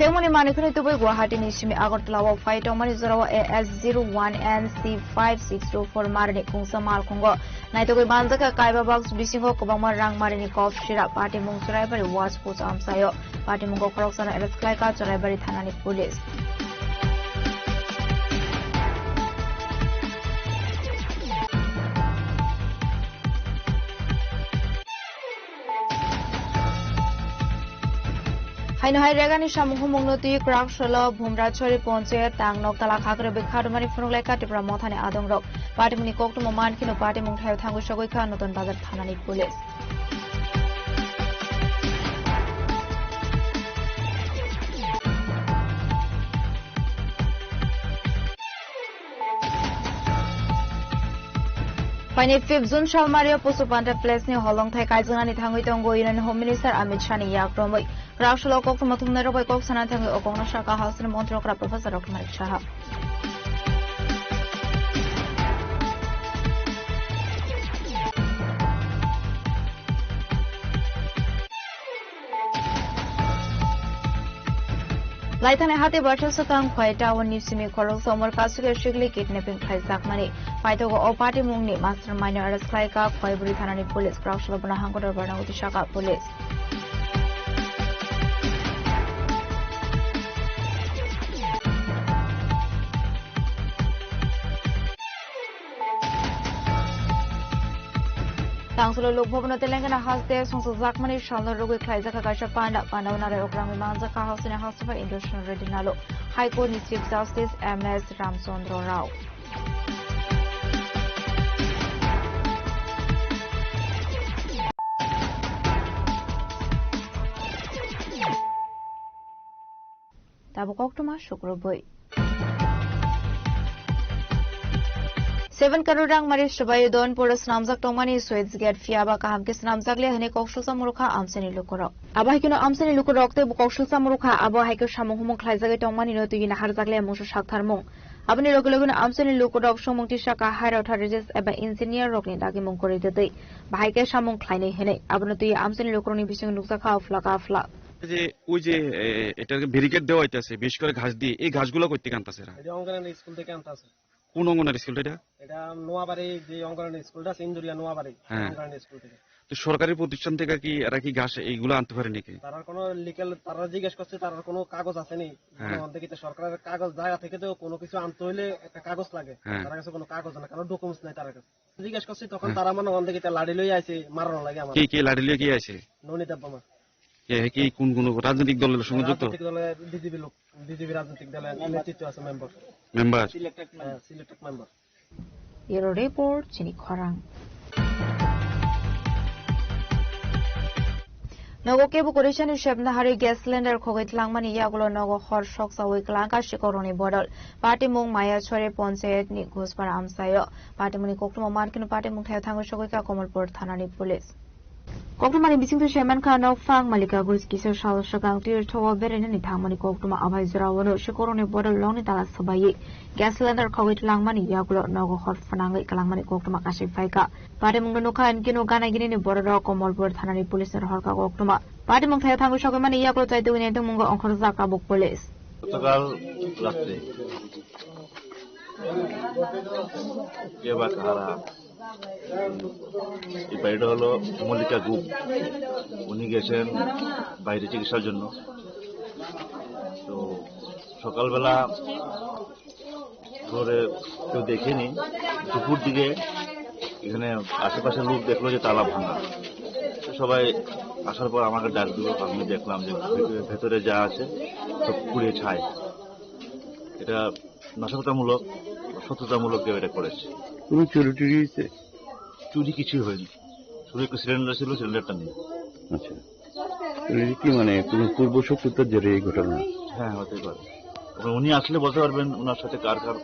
B: Femoni Manikuni to Guwahati Nishimi Agartala fight on Manizoro AS01 and C5624 Marini Kungsa Malkungo. Naitoki Manzaka Kaiba Box Bishingo Kubama Rang Marinikov Shira Party Mungsurabari was put Amsayo. Party Mungo Kroxana Eresklaika Chorabari Tanani Police. Haino Hairagani Shamuhumuti, Crackshell, Bumrachori Ponce, Tang Nokala Hakra Bikadamani Funuleka to Pramotani Adong Rock. Party Munikok to Momankino Party Munk have Tango Shogoka, Noton Bazar Tanani Police. Pani 5th June Shalmaria Pusupanta Place ni Holong Thai Kaizunani Tanguitongo in Home Minister Amit Shani Yakromoy. Crackshell Kok from Matumero by Kok Sanatang Okona Shaka House in Montrokra Professor Dr. Manik Shaha. Laitane hate bachel satang khoita on nisimi korol somor kasuge shigli kidnapping khaisak mani paitogo o party mungni mastermind arrest khlaika khoiburi thanani police Crackshell bana hangkodor barnaguti shaka police Tangsulo Lukbobno Telangana House there, Sonso Zakmani, Shalno Rugi, Kaizaka Kasha Panda, Panavana, Okrami Manzaka House in a house for Industrial Redinalo. High Court Chief Justice MS Ramsondro Rao. Tabukoktuma Shukroboi. 7 Karurang Maris Shabayudon Polis Namzak Tomani Suez Get Fiaba Kahamkis Namzakle Hane Kokshul Samuruka Amseni Lukuro. Abahikino Amseni Lukurokte Bokshul Samuruka Abahiko Shamuhum Klaizaga Tomani no to Yinaharzakle Mushu Shaktarmung. Abani Lokulaguna Amseni Lukurok Shomukti Shaka Higher Authorities Eba Engineer Rokni Dagi Munkori Day. Bahike Shamung Kleine Hene Abnuti Amseni Lukuroni Bishing Luksaka Flaka Flak.
Q: যে ওই যে এটাকে barricade দেওয়া হইতাছে বেশ করে ঘাস দিয়ে এই ঘাসগুলো কইতে কানতাছে না
H: এটা অঙ্গনওয়াড়ি স্কুল থেকে আনতাছে
Q: কোন অঙ্গনওয়াড়ি স্কুল এটা
H: এটা নোয়াবাড়ি যে অঙ্গনওয়াড়ি স্কুলটা সিন্দুরিয়া নোয়াবাড়ি অঙ্গনওয়াড়ি স্কুল থেকে
Q: তো সরকারি প্রতিষ্ঠান থেকে কি এরা কি ঘাস এইগুলো আনতে পারে নাকি
H: তারা কোনো লিগ্যাল তারা জিজ্ঞেস করছে তার কোনো কাগজ আছে নি আমাদের কি সরকারের কাগজ জায়গা থেকে তো কোনো কিছু আনতে হইলে একটা কাগজ লাগে তার কাছে কোনো কাগজ না কারণ ডকুমেন্টস নাই তার কাছে জিজ্ঞেস করছে তখন তারা মানে আমাদের কি লাড়ি লই আইছে মারানো লাগে আমাদের
Q: কি লাড়ি লই কি আইছে
H: ননিতা বাবা
Q: কি কোন কোন রাজনৈতিক দলের সঙ্গে যুক্ত
H: বিজেপি রাজনৈতিক দলের নেতৃত্ব আছে
Q: মেম্বার
H: সিলেক্টেড মেম্বার
B: এর রিপোর্ট চিনি খরাং Nogo kebu korishan shebna hari gas cylinder khogit langmani yagulo nogo khor shok sawi klangka shikoroni bodol party mung maya chore panchayat ni ghosbar amsayo party muni koktum markinu party mung thaya thango shogoika Komalpur thanani police Koktuma bising to Shaman Khan of Fang Malika Gus Kisar Shal Shakang clear to a very any Tamani Koktuma Abhizra Shikoroni border long it alas Sabayi gas cylinder Kowit Langmani Yagulo Nogo Hot Fanangi Kalangmani Koktuma Kashi Faika Party Munganuka and Kino Gana Gini border Komalpur Thanani police and Horka Koktuma Party Mung Tango Shokamani Yago tried to win Mungo on Korzaka book police.
R: এই বাড়িটা হলো মল্লিকা গুপ উনি গেছেন বাইরে চিকিৎসার জন্য তো সকালবেলা ধরে কেউ দেখেনি, দুপুর দিকে এখানে আশেপাশের লোক দেখলো যে তালা ভাঙা। সবাই আসার পর আমাকে ডাক দিল, আমি দেখলাম যে ভেতরে যা আছে সব পুড়িয়ে ছাই। এটা নাশকতামূলক, সততামূলক কেউ এটা করেছে।
N: কোনো চুরি টুরি হয়েছে?
R: চুরি কিছুই হয়নি, শুধু একটু সিলিন্ডার ছিল, সিলিন্ডারটা নেই।
N: আচ্ছা, কি মানে কোনো পূর্ব শত্রুতার জেরে এই ঘটনা?
R: হ্যাঁ, হতে পারে। উনি আসলে বলতে পারবেন ওনার সাথে কার কার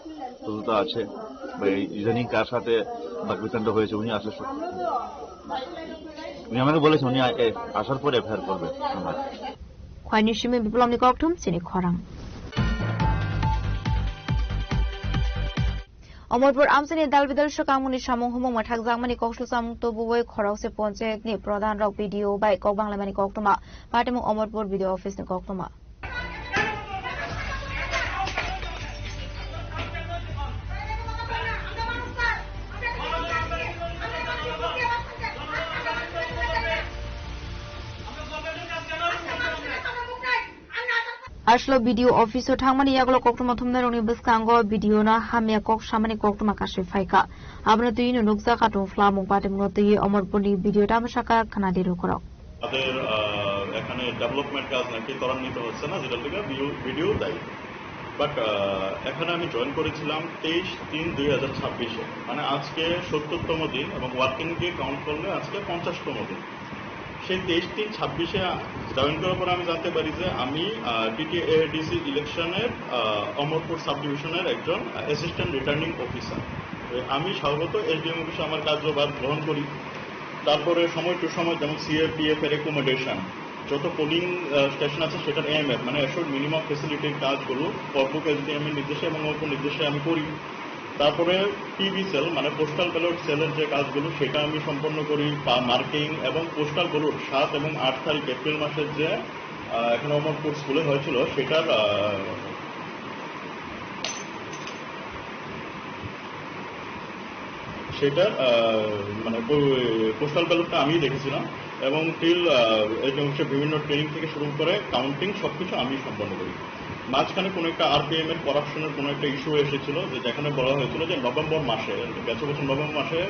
R: শত্রুতা আছে বা ইদানিং কার সাথে বাকবিতণ্ড হয়েছে। উনি আসলে উনি আমাকে বলেছেন উনি আসার পরে এফআইআর করবেন।
B: খয়নি সিমে বিপ্লবনি ককথুম চিনি খরাং অমরপুর আমসানি দালবিদাল সকামুনি সামং হুমং মাথাক জাংমানি ককসু সামং তো বুবই খরাউসে পঞ্চায়েত ni প্রধান রক ভিডিও বাই কক বাংলামানি ককতমা পাটেমং অমরপুর ভিডিও অফিস ni ককতমা আসলো ভিডিও অফিসও থাংমানি ইয়াগলো ককটমা থুমনা রংনি বসকাঙ্গ ভিডিও না হামিয়া কক সামানি ককটমা কাশে ফাইকা আবনা তুইনো নুকজা কাটু ফ্লামং পাটেমং তুই অমরপুরনি ভিডিও তামসাকা খানাদিরো করক
S: তাদের এখানে ডেভেলপমেন্ট কাজ নাকি ত্বরান্বিত হচ্ছে না, যেটা থেকে ভিডিও দেয়। বাট এখানে আমি জয়েন করেছিলাম 23/3/2026-এ, মানে আজকে 70তম দিন এবং ওয়ার্কিং ডে কাউন্ট করলে আজকে 50তম দিন। সেই 23/3/26-এ জয়েন করার পর আমি জানতে পারি যে আমি টিটিএডিসি ইলেকশনের অমরপুর সাব ডিভিশনের একজন অ্যাসিস্ট্যান্ট রিটার্নিং অফিসার। আমি স্বাভাবিক এসডিএম অফিসে আমার কার্যভার গ্রহণ করি। তারপরে সময় টু সময় যেমন সিএপিএফ এর রেকমেন্ডেশন, যত পোলিং স্টেশন আছে সেটার এএমএফ মানে অ্যাশোর্ড মিনিমাম ফেসিলিটির কাজগুলো পরবুক এসডিএম এর নির্দেশে এবং ওপর নির্দেশে আমি করি। তারপরে পিবি সেল মানে পোস্টাল ব্যালট সেলের যে কাজগুলো সেটা আমি সম্পন্ন করি, মার্কিং এবং পোস্টাল ব্যালট 7 এবং 8 তারিখ এপ্রিল মাসের যে এখানে অমরপুর স্কুলে হয়েছিল সেটার মানে পোস্টাল ব্যালটটা আমি দেখেছিলাম এবং টিল বিভিন্ন ট্রেনিং থেকে শুরু করে কাউন্টিং সবকিছু আমি সম্পন্ন করি। মাঝখানে কোনো একটা আরপিএম এর করাপশনের কোনো একটা ইস্যু এসেছিল, যে যেখানে বলা হয়েছিল যে নভেম্বর মাসে, গত বছর নভেম্বর মাসে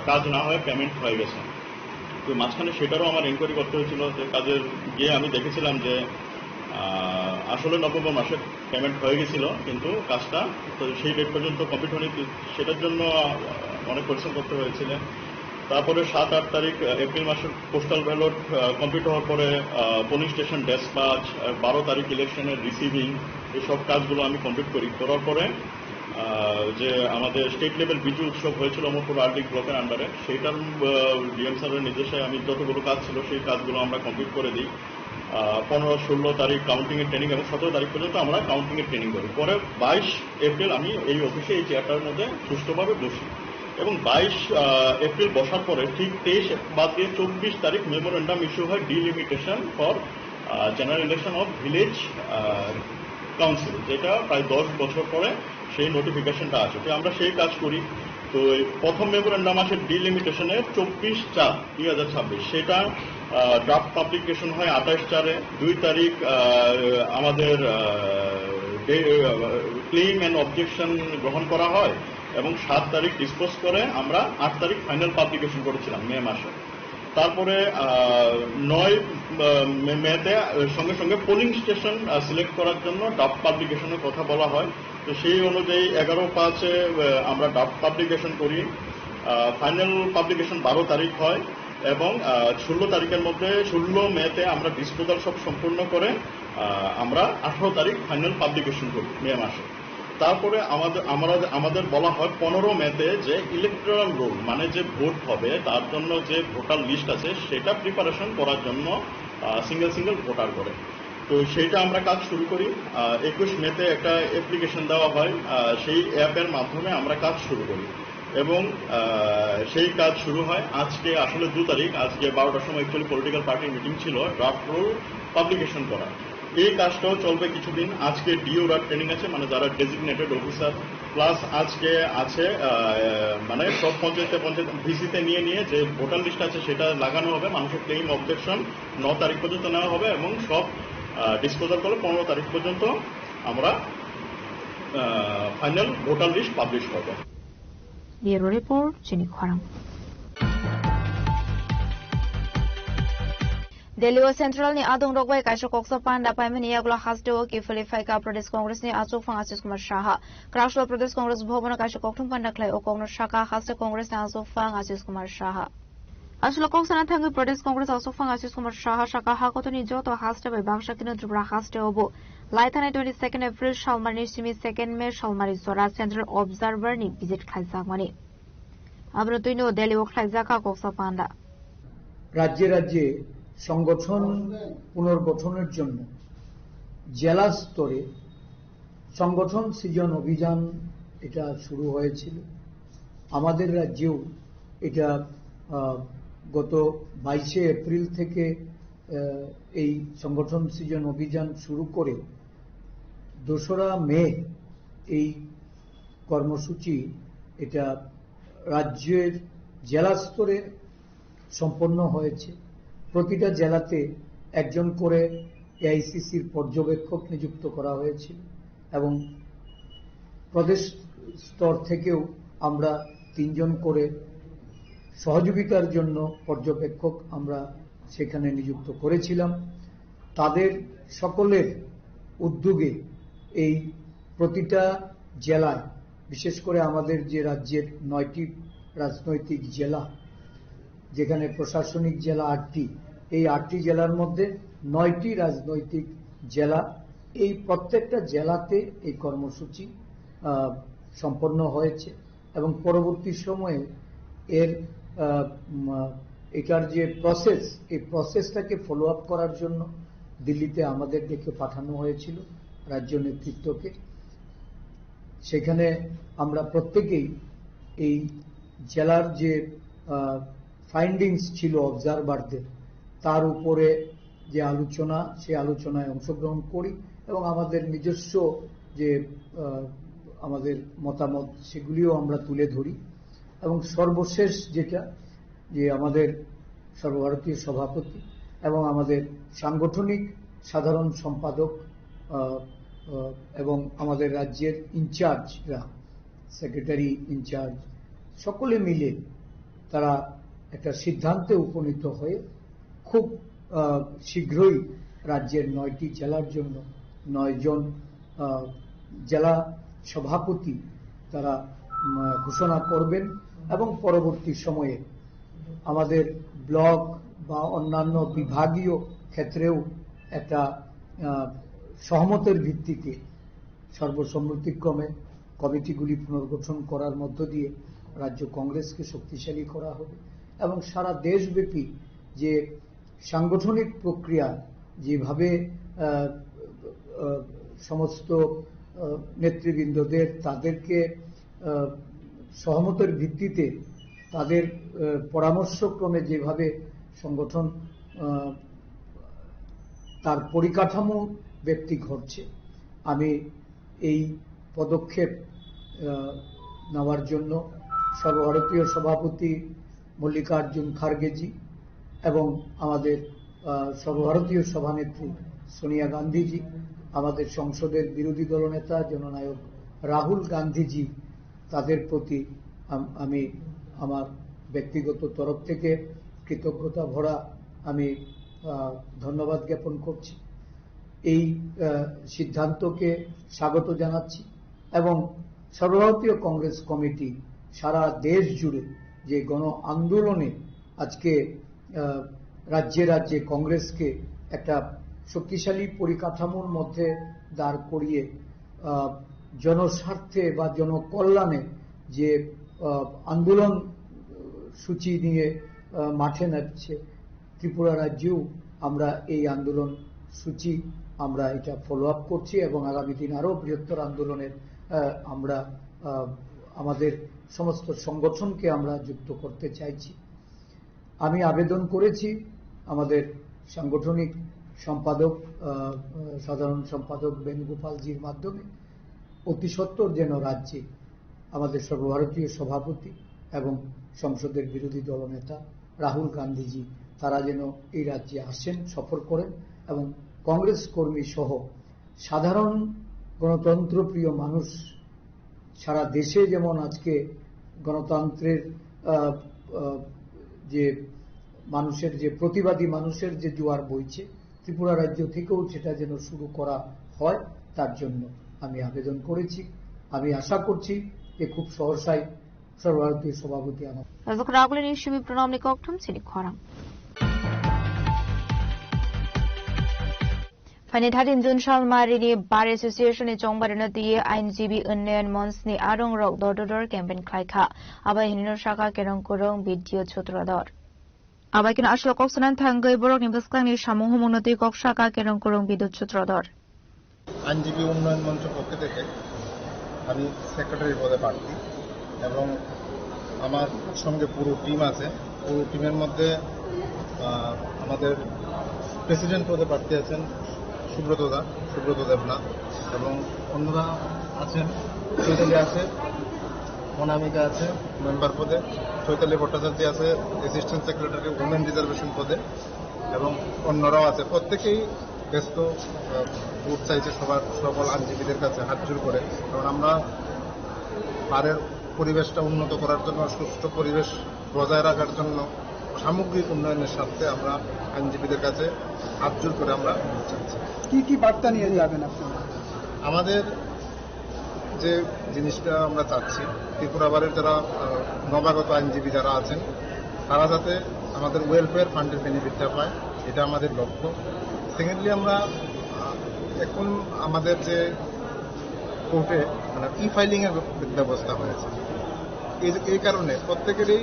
S: কাজ না হয়ে পেমেন্ট হয়ে গেছে। তো মাঝখানে সেটারও আমার এনকোয়ারি করতে হয়েছিল, যে কাজের গিয়ে আমি দেখেছিলাম যে আসলে নভেম্বর মাসে পেমেন্ট হয়ে গেছিল কিন্তু কাজটা সেই ডেট পর্যন্ত কমপ্লিট হয়নি, সেটার জন্য অনেক পরিশ্রম করতে হয়েছিল। তারপরে 7-8 তারিখ এপ্রিল মাসের পোস্টাল ব্যালট কমপ্লিট হওয়ার পরে পোলিং স্টেশন ডেসপাচ, 12 তারিখ ইলেকশনের রিসিভিং, এসব কাজগুলো আমি কমপ্লিট করি। করার পরে যে আমাদের স্টেট লেভেল বিজু উৎসব হয়েছিল অমরপুর আর্ডিক ব্লকের আন্ডারে, সেইটার ডিএম স্যারের নির্দেশে আমি যতগুলো কাজ ছিল সেই কাজগুলো আমরা কমপ্লিট করে দিই। 15-16 তারিখ কাউন্টিং এর ট্রেনিং এবং 17 তারিখ পর্যন্ত আমরা কাউন্টিং এর ট্রেনিং করি। পরে 22 এপ্রিল আমি এই অফিসে এই চেয়ারটার মধ্যে সুষ্ঠুভাবে বসি এবং 22 এপ্রিল বসার পরে ঠিক 23 বাদ দিয়ে 24 তারিখ মেমোরেন্ডাম ইস্যু হয় delimitation for general election of village council, যেটা প্রায় 10 বছর পরে সেই নোটিফিকেশনটা আছে। তো আমরা সেই কাজ করি। তো প্রথম মেমোরেন্ডাম আছে ডিলিমিটেশনের 24/4/2026, সেটা ড্রাফট পাবলিকেশন হয় 28/4-এ। 2 তারিখ আমাদের ক্লেম অ্যান্ড অবজেকশন গ্রহণ করা হয় এবং 7 তারিখ ডিসপোজ করে আমরা 8 তারিখ ফাইনাল পাবলিকেশন করেছিলাম মে মাসে। তারপরে 9 মেতে সঙ্গে সঙ্গে পোলিং স্টেশন সিলেক্ট করার জন্য ড্রাফট পাবলিকেশনের কথা বলা হয়। তো সেই অনুযায়ী 11/5-এ আমরা ড্রাফট পাবলিকেশন করি। ফাইনাল পাবলিকেশন 12 তারিখ হয় এবং 16 তারিখের মধ্যে 16 মেতে আমরা ডিসপোজাল সব সম্পূর্ণ করে আমরা 18 তারিখ ফাইনাল পাবলিকেশন করি মে মাসে। তারপরে আমাদের বলা হয় 15 মেতে যে ইলেকট্রাল রোল মানে যে ভোট হবে তার জন্য যে ভোটার লিস্ট আছে সেটা প্রিপারেশন করার জন্য সিঙ্গেল ভোটার করে। তো সেইটা আমরা কাজ শুরু করি। 21 মেতে একটা অ্যাপ্লিকেশন দেওয়া হয়, সেই অ্যাপের মাধ্যমে আমরা কাজ শুরু করি এবং সেই কাজ শুরু হয় আজকে আসলে 2 তারিখ, আজকে 12টার সময় অ্যাকচুয়ালি পলিটিক্যাল পার্টির মিটিং ছিল ড্রাফট রোল পাবলিকেশন করা। এই কাজটাও চলবে কিছুদিন। আজকে ডিওরা ট্রেনিং আছে মানে যারা ডেজিগনেটেড অফিসার, প্লাস আজকে আছে মানে সব পঞ্চায়েত ভিসিতে নিয়ে যে ভোটার লিস্ট আছে সেটা লাগানো হবে, মানুষের ক্লেম অবজেকশন 9 তারিখ পর্যন্ত নেওয়া হবে এবং সব ডিসপোজাল করে 15 তারিখ পর্যন্ত আমরা ফাইনাল ভোটার লিস্ট পাবলিশ করব।
B: ব্যুরো রিপোর্ট চিনি খরাং। दिल्ली व सेंट्रल नि आदों रोगबाई काइसो कोक्सा पांडा पाइमनि यागला हास्टे ओ के फलिफाइका प्रदेश कांग्रेस नि आचो फां आशिष कुमार शाह क्राशल प्रदेश कांग्रेस भवन काइसो कोक्थुम पांडा खलाय ओ कांग्रेस शाखा हास्टे कांग्रेस नि आचो फां आशिष कुमार शाह आसलो कोक्साना थांगै प्रदेश कांग्रेस आचो फां आशिष कुमार शाह शाखा हाकतनि जतो हास्टे बाय बाक्सा किनो त्रिपुरा हास्टे ओबो लाइथानाय 22 एप्रिल सालमानि सिमी 2 मे सालमारि जरा सेंट्रल ऑब्जर्वर नि विजिट खाइजाकमानि आब्रो तुइनो दिल्ली व खाइजाका कोक्सा पांडा
T: राज्य राज्य সংগঠন পুনর্গঠনের জন্য জেলা স্তরে সংগঠন সৃজন অভিযান এটা শুরু হয়েছিল। আমাদের রাজ্যেও এটা গত 22 এপ্রিল থেকে এই সংগঠন সৃজন অভিযান শুরু করে 2রা মে এই কর্মসূচি এটা রাজ্যের জেলা স্তরে সম্পন্ন হয়েছে। প্রতিটা জেলাতে একজন করে এআইসিসির পর্যবেক্ষক নিযুক্ত করা হয়েছিল এবং প্রদেশ স্তর থেকেও আমরা 3 জন করে সহযোগিতার জন্য পর্যবেক্ষক আমরা সেখানে নিযুক্ত করেছিলাম। তাদের সকলের উদ্যোগে এই প্রতিটা জেলায়, বিশেষ করে আমাদের যে রাজ্যের 9টি রাজনৈতিক জেলা, যেখানে প্রশাসনিক জেলা 8টি, এই 8টি জেলার মধ্যে 9টি রাজনৈতিক জেলা, এই প্রত্যেকটা জেলাতে এই কর্মসূচি সম্পন্ন হয়েছে এবং পরবর্তী সময়ে এটার যে প্রসেস, এই প্রসেসটাকে ফলো আপ করার জন্য দিল্লিতে আমাদের ডেকে পাঠানো হয়েছিল রাজ্য নেতৃত্বকে। সেখানে আমরা প্রত্যেকেই এই জেলার যে ফাইন্ডিংস ছিল অবজারভারদের, তার উপরে যে আলোচনা, সেই আলোচনায় অংশগ্রহণ করি এবং আমাদের নিজস্ব যে আমাদের মতামত সেগুলিও আমরা তুলে ধরি। এবং সর্বশেষ যেটা, যে আমাদের সর্বভারতীয় সভাপতি এবং আমাদের সাংগঠনিক সাধারণ সম্পাদক এবং আমাদের রাজ্যের ইনচার্জরা, সেক্রেটারি ইনচার্জ, সকলে মিলে তারা একটা সিদ্ধান্তে উপনীত হয়ে খুব শীঘ্রই রাজ্যের 9টি জেলার জন্য 9 জন জেলা সভাপতি তারা ঘোষণা করবেন এবং পরবর্তী সময়ে আমাদের ব্লক বা অন্যান্য বিভাগীয় ক্ষেত্রেও একটা সহমতের ভিত্তিতে সর্বসম্মতিক্রমে কমিটিগুলি পুনর্গঠন করার মধ্য দিয়ে রাজ্য কংগ্রেসকে শক্তিশালী করা হবে এবং সারা দেশব্যাপী যে সাংগঠনিক প্রক্রিয়া যেভাবে সমস্ত নেতৃবৃন্দদের তাদেরকে সহমতের ভিত্তিতে তাদের পরামর্শক্রমে যেভাবে সংগঠন তার পরিকাঠামো ব্যক্তি ঘটছে, আমি এই পদক্ষেপ নেওয়ার জন্য সর্বভারতীয় সভাপতি মল্লিকার্জুন খার্গেজি এবং আমাদের সর্বভারতীয় সভানেত্রী সোনিয়া গান্ধীজি, আমাদের সংসদের বিরোধী দলনেতা জননায়ক রাহুল গান্ধীজি, তাদের প্রতি আমি আমার ব্যক্তিগত তরফ থেকে কৃতজ্ঞতা ভরা আমি ধন্যবাদ জ্ঞাপন করছি। এই সিদ্ধান্তকে স্বাগত জানাচ্ছি এবং সর্বভারতীয় কংগ্রেস কমিটি সারা দেশ জুড়ে যে গণ আন্দোলনে আজকে রাজ্যে রাজ্যে কংগ্রেসকে একটা শক্তিশালী পরিকাঠামোর মধ্যে দাঁড় করিয়ে জনস্বার্থে বা জনকল্যাণে যে আন্দোলন সূচি নিয়ে মাঠে নামছে, ত্রিপুরা রাজ্যেও আমরা এই আন্দোলন সূচি আমরা এটা ফলো আপ করছি এবং আগামী দিন আরো বৃহত্তর আন্দোলনের আমরা আমাদের সমস্ত সংগঠনকে আমরা যুক্ত করতে চাইছি। আমি আবেদন করেছি আমাদের সাংগঠনিক সম্পাদক সাধারণ সম্পাদক বেণুগোপালজির মাধ্যমে অতি সত্বর যেন রাজ্যে আমাদের সর্বভারতীয় সভাপতি এবং সংসদের বিরোধী দলনেতা রাহুল গান্ধীজি তারা যেন এই রাজ্যে আসেন, সফর করেন এবং কংগ্রেস কর্মী সহ সাধারণ গণতন্ত্র প্রিয় মানুষ সারা দেশে যেমন আজকে গণতন্ত্রের যে মানুষের যে প্রতিবাদী মানুষের যে জোয়ার বইছে, ত্রিপুরা রাজ্য থেকেও সেটা যেন শুরু করা হয় তার জন্য আমি আবেদন করেছি। আমি আশা করছি যে খুব সহসাই সর্বভারতীয় সভাপতি আমার
B: রাজকরাগুলিনী সুমি প্রণামনি ককঠম সিনি খরাং ফাইনে থাদিন জুন সালমারিনি বার এসোসিয়েশন চংবারিনো দিয়ে আইনজীবী উন্নয়ন মঞ্চনি আরং রক দরদর ক্যাম্পেইন খাইখা আবাই হিনিনো শাখা কেরং করং ভিডিও ছত্রদর আবাই কিনা আসল কক্সনান থাঙ্গই বরক নিবসকাংনি সামূহ উন্নতি কক শাখা কেরং করং বিদ্যুৎ ছত্রদর
F: আইনজীবী উন্নয়ন মঞ্চ পক্ষ থেকে আমি সেক্রেটারি পদে প্রার্থী এবং আমার সঙ্গে পুরো টিম আছে। পুরো টিমের মধ্যে আমাদের প্রেসিডেন্ট পদে প্রার্থী আছেন সুব্রত দেবনাথ এবং অন্যরা আছেন। চৈতালি আছে, অনামিকা আছে মেম্বার পদে, চৈতালি ভট্টাচার্য আছে অ্যাসিস্ট্যান্ট সেক্রেটারি উমেন রিজার্ভেশন পদে এবং অন্যরাও আছে। প্রত্যেকেই ব্যস্ত, ভোট চাইছে সকল আইনজীবীদের কাছে হাত জোড় করে। কারণ আমরা বারের পরিবেশটা উন্নত করার জন্য, সুষ্ঠু পরিবেশ বজায় রাখার জন্য, সামগ্রিক উন্নয়নের স্বার্থে আমরা আইনজীবীদের কাছে হাত জোড় করে আমরা ভোট চাইছি।
U: কি কি বার্তা নিয়ে যাবেন আপনারা?
F: আমাদের যে জিনিসটা আমরা চাচ্ছি, ত্রিপুরা বারের যারা নবাগত আইনজীবী যারা আছেন তারা যাতে আমাদের ওয়েলফেয়ার ফান্ডের বেনিফিটটা পায়, এটা আমাদের লক্ষ্য। সেকেন্ডলি আমরা এখন আমাদের যে কোর্টে মানে ই ফাইলিং এর ব্যবস্থা হয়েছে, এই কারণে প্রত্যেকেরই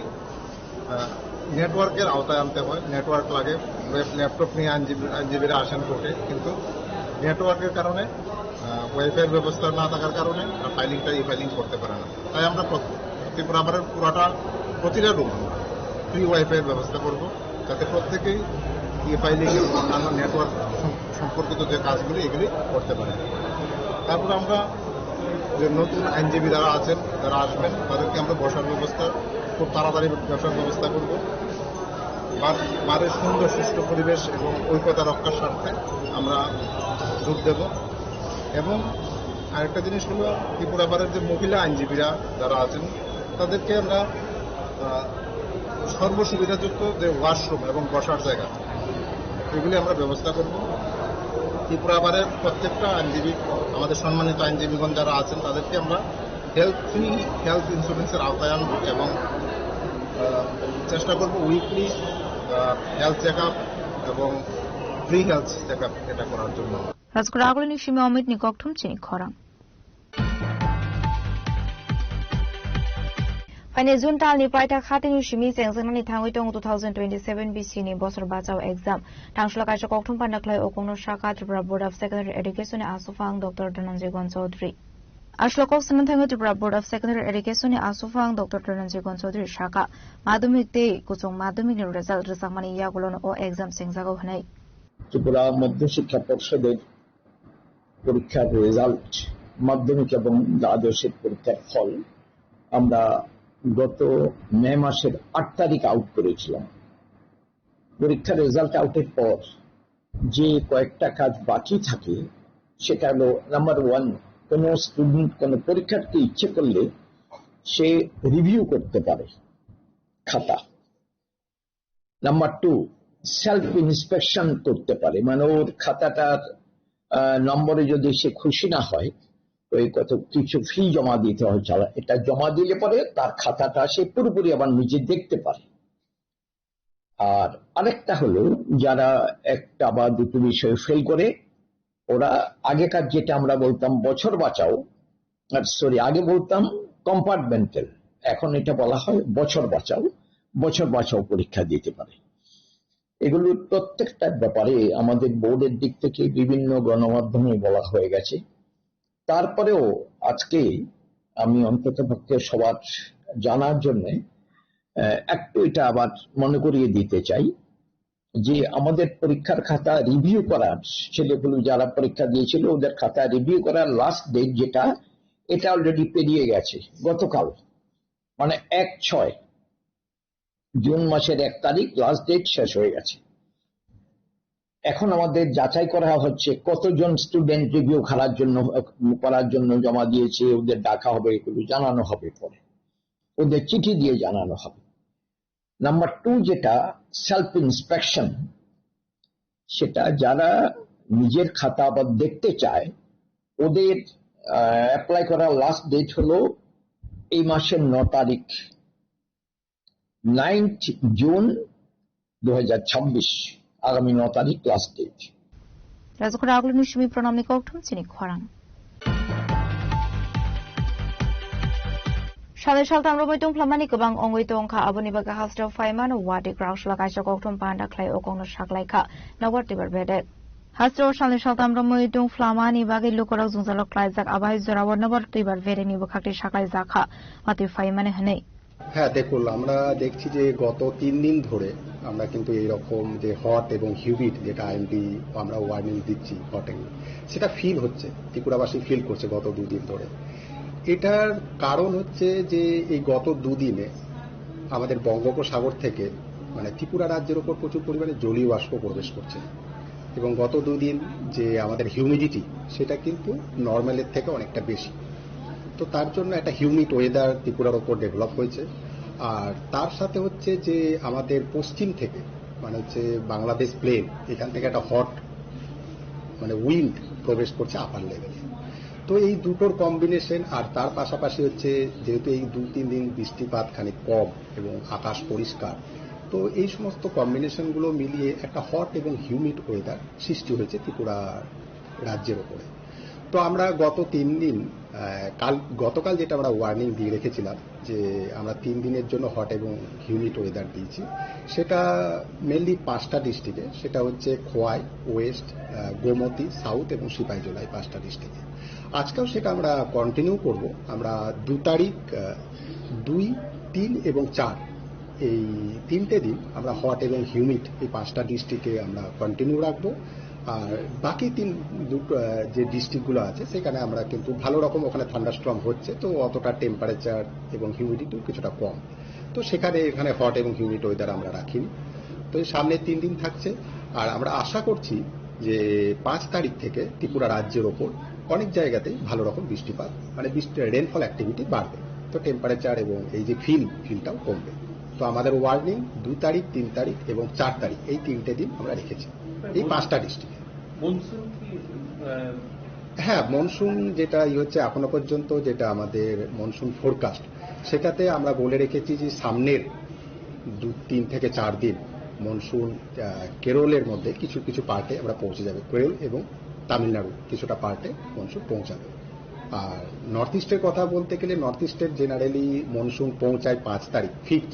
F: নেটওয়ার্কের আওতায় আনতে হয়। নেটওয়ার্ক লাগে, ল্যাপটপ নিয়ে আইনজীবীরা আসেন কোর্টে, কিন্তু নেটওয়ার্কের কারণে ওয়াইফাইয়ের ব্যবস্থা না থাকার কারণে ফাইলিংটা ই ফাইলিং করতে পারে না। তাই আমরা ত্রিপুরা বারের প্রতিটা রুম ফ্রি ওয়াইফাইয়ের ব্যবস্থা করব, যাতে প্রত্যেকেই ই ফাইলিং এর অন্যান্য নেটওয়ার্ক সম্পর্কিত যে কাজগুলি এগুলি করতে পারে। তারপর আমরা যে নতুন আইনজীবী যারা আছেন, যারা আসবেন, তাদেরকে আমরা বসার ব্যবস্থা খুব তাড়াতাড়ি বসার ব্যবস্থা করব। বারের সুন্দর সুষ্ঠু পরিবেশ এবং ঐক্যতা রক্ষার স্বার্থে আমরা জোর দেব। এবং আরেকটা জিনিস হলো, ত্রিপুরা বারের যে মহিলা আইনজীবীরা যারা আছেন তাদেরকে আমরা সর্বসুবিধাযুক্ত যে ওয়াশরুম এবং বসার জায়গা এগুলি আমরা ব্যবস্থা করব। ত্রিপুরা বারের প্রত্যেকটা আইনজীবী, আমাদের সম্মানিত আইনজীবীগণ যারা আছেন, তাদেরকে আমরা ফ্রি হেলথ ইন্স্যুরেন্সের আওতায় আনব এবং চেষ্টা করব উইকলি হেলথ চেক আপ এবং ফ্রি হেলথ চেক আপ এটা করার জন্য।
B: রাজকরাগুলিনী সুমি অমিত নিককঠম চিনি খরাং ফাইনে জুন তালনি পাইতা খাতিনি সুমি চেংজেংনানি থাঙ্গই দং 2027 বিসিনি বছর বাজাও এক্সাম টাংসলা কাইসা ককঠম পান্ডাকলাই ওকংনো শাখা Tripura board of secondary education আসুফাং ডক্টর ধনঞ্জয় গণ চৌধুরী আশলকক সানাথাঙ্গই Tripura board of secondary education আসুফাং ডক্টর ধনঞ্জয় গণ চৌধুরী শাখা মাধ্যমিক তে কুচং মাধ্যমিক রেজাল্ট রেজাকমানি ইয়াগুলোন ও এক্সাম সেংজাগো হনাই
V: ত্রিপুরা মধ্যশিক্ষা পর্ষদের পরীক্ষার রেজাল্ট, মাধ্যমিক এবং দ্বাদশের পরীক্ষার ফল আমরা গত মে মাসের 8 তারিখ আউট করেছিলাম। পরীক্ষার রেজাল্ট আউটের পর যে কয়েকটা কাজ বাকি থাকে সেটা হলো, নাম্বার 1, কোনো স্টুডেন্ট কোনো পরীক্ষার্থী ইচ্ছে করলে সে রিভিউ করতে পারে খাতা। নাম্বার 2, সেলফ ইন্সপেকশন করতে পারে, মানে ওর খাতাটার নম্বরে যদি সে খুশি না হয় ওই কত কিছু ফি জমা দিতে হয়, এটা জমা দিলে পরে তার খাতাটা সে পুরোপুরি আবার নিজে দেখতে পারে। আর আরেকটা হলো, যারা একটা বা দুটো বিষয়ে ফেল করে, ওরা আগেকার যেটা আমরা বলতাম বছর বাঁচাও, আগে বলতাম কম্পার্টমেন্টাল, এখন এটা বলা হয় বছর বাঁচাও পরীক্ষা দিতে পারে। এগুলোর প্রত্যেকটার ব্যাপারে আমাদের বোর্ডের দিক থেকে বিভিন্ন গণমাধ্যমে বলা হয়ে গেছে। তারপরেও আজকে আমি অন্ততপক্ষে সবার জানার জন্য একটু এটা আবার মনে করিয়ে দিতে চাই যে আমাদের পরীক্ষার খাতা রিভিউ করার, ছেলেগুলো যারা পরীক্ষা দিয়েছিল ওদের খাতা রিভিউ করার লাস্ট ডেট যেটা, এটা অলরেডি পেরিয়ে গেছে গতকাল, মানে 1/6 জুন মাসের 1 তারিখ লাস্ট ডেট শেষ হয়ে গেছে। এখন আমাদের যাচাই করা হচ্ছে কতজন স্টুডেন্ট রিভিউ করার জন্য জমা দিয়েছে, ওদের ডাকা হবে, এগুলো জানানো হবে, পরে ওদের চিঠি দিয়ে জানানো হবে। নাম্বার 2 যেটা সেলফ ইন্সপেকশন, সেটা যারা নিজের খাতা আবার দেখতে চায় ওদের অ্যাপ্লাই করার লাস্ট ডেট হলো এই মাসের 9 তারিখ, 9 জুন 2026, আগামী 9 তারিখ লাস্ট ডেট।
B: রাজকোট আগলো নিশমি প্রণামী কৌঠম চিনি খরাং সালে সাল তামরমৈতং ফ্লামানি গোবাং অংগৈতং খা আবনি বাগা হাস্টাव फाइमान वादे ग्राउसला काइसा कौथम पांडा खलाय ओकंनो साखलायखा नवारतिबार बेदे हास्टाव साले साल तामरमैतं फ्लामानि बागै लुकराव जुंजालक क्लाइजाक आबाय जरावर नवारतिबार बेदेनि बखाकति साखलायजाखा माति फाइमाने हनै।
D: হ্যাঁ দেখুন, আমরা দেখছি যে গত 3 দিন ধরে আমরা কিন্তু এইরকম যে হট এবং হিউমিড যেটা আইএমডি আমরা ওয়ার্নিং দিচ্ছি হটে, সেটা ফিল হচ্ছে, ত্রিপুরাবাসী ফিল করছে গত 2 দিন ধরে। এটার কারণ হচ্ছে যে এই গত 2 দিনে আমাদের বঙ্গোপসাগর থেকে মানে ত্রিপুরা রাজ্যের উপর প্রচুর পরিমাণে জলীয় বাষ্প প্রবেশ করছে এবং গত 2 দিন যে আমাদের হিউমিডিটি সেটা কিন্তু নর্মালের থেকে অনেকটা বেশি। তো তার জন্য একটা হিউমিড ওয়েদার ত্রিপুরার ওপর ডেভেলপ হয়েছে। আর তার সাথে হচ্ছে যে আমাদের পশ্চিম থেকে মানে হচ্ছে বাংলাদেশ প্লেন, এখান থেকে একটা হট মানে উইন্ড প্রবেশ করছে আপার লেভেলে। তো এই দুটোর কম্বিনেশন আর তার পাশাপাশি হচ্ছে যেহেতু এই 2-3 দিন বৃষ্টিপাত খানিক কম এবং আকাশ পরিষ্কার, তো এই সমস্ত কম্বিনেশনগুলো মিলিয়ে একটা হট এবং হিউমিড ওয়েদার সৃষ্টি হয়েছে ত্রিপুরা রাজ্যের ওপরে। তো আমরা গত 3 দিন গতকাল যেটা আমরা ওয়ার্নিং দিয়ে রেখেছিলাম যে আমরা 3 দিনের জন্য হট এবং হিউমিড ওয়েদার দিয়েছি, সেটা মেনলি 5টা ডিস্ট্রিক্টে, সেটা হচ্ছে খোয়াই, ওয়েস্ট, গোমতী, সাউথ এবং সিপাহীজলা, 5টা ডিস্ট্রিক্টে। আজকেও সেটা আমরা কন্টিনিউ করব। আমরা 2 তারিখ, 2, 3 এবং 4 এই 3টে দিন আমরা হট এবং হিউমিড এই 5টা ডিস্ট্রিক্টে আমরা কন্টিনিউ রাখবো। আর বাকি দুটো যে ডিস্ট্রিক্টগুলো আছে সেখানে আমরা কিন্তু ভালো রকম ওখানে থান্ডারস্টর্ম হচ্ছে, তো অতটা টেম্পারেচার এবং হিউমিডিটিও কিছুটা কম, তো এখানে হট এবং হিউমিড ওয়েদার আমরা রাখিনি। তো এই সামনের 3 দিন থাকছে। আর আমরা আশা করছি যে 5 তারিখ থেকে ত্রিপুরা রাজ্যের ওপর অনেক জায়গাতেই ভালো রকম বৃষ্টিপাত মানে রেনফল অ্যাক্টিভিটি বাড়বে, তো টেম্পারেচার এবং এই যে ফিলটাও কমবে। তো আমাদের ওয়ার্নিং 2 তারিখ, 3 তারিখ এবং 4 তারিখ এই 3টে দিন আমরা রেখেছি এই 5টা ডিস্ট্রিক্টে। হ্যাঁ, মনসুন যেটা হচ্ছে এখনো পর্যন্ত যেটা আমাদের মনসুন ফোরকাস্ট, সেটাতে আমরা বলে রেখেছি যে সামনের 3 থেকে 4 দিন মনসুন কেরলের মধ্যে কিছু কিছু পার্টে আমরা পৌঁছে যাবে, কেরল এবং তামিলনাড়ু কিছুটা পার্টে মনসুন পৌঁছাবে। আর নর্থ ইস্টের কথা বলতে গেলে নর্থ ইস্টের জেনারেলি মনসুন পৌঁছায় 5 তারিখ, 5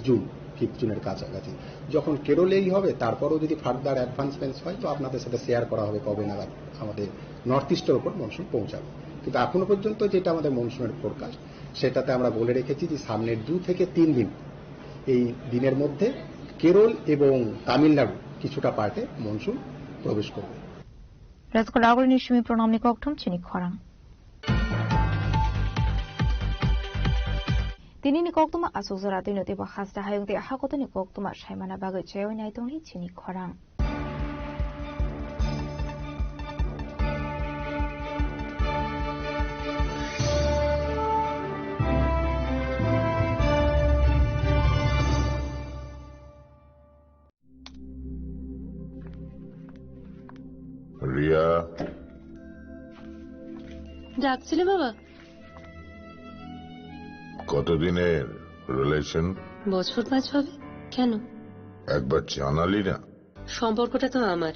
D: জুনের কাছাকাছি। যখন কেরলেই হবে তারপরও যদি ফার্দার অ্যাডভান্সমেন্টস হয় তো আপনাদের সাথে শেয়ার করা হবে কবে নাগাদ আমাদের নর্থ ইস্টের ওপর মনসুন পৌঁছাবে। কিন্তু এখনো পর্যন্ত যেটা আমাদের মনসুনের ফোরকাস্ট সেটাতে আমরা বলে রেখেছি যে সামনের 2 থেকে 3 দিন এই দিনের মধ্যে কেরল এবং তামিলনাড়ু কিছুটা পার্টে মনসুন প্রবেশ করবে।
B: রাজকোট আগলো নিশমি প্রণামী কৌঠম চিনি খরাং Tinini koktuma asuzara tinoti bahasta hayung ti hakotoni koktuma shaimana bagai cheoi naitongli chini khorang.
N: Riya,
O: ডাকছিলে বাবা?
N: কতদিনের রিলেশন?
O: বছর 5 হবে। কেন?
N: একবার জানালি না?
O: সম্পর্কটা তো আমার,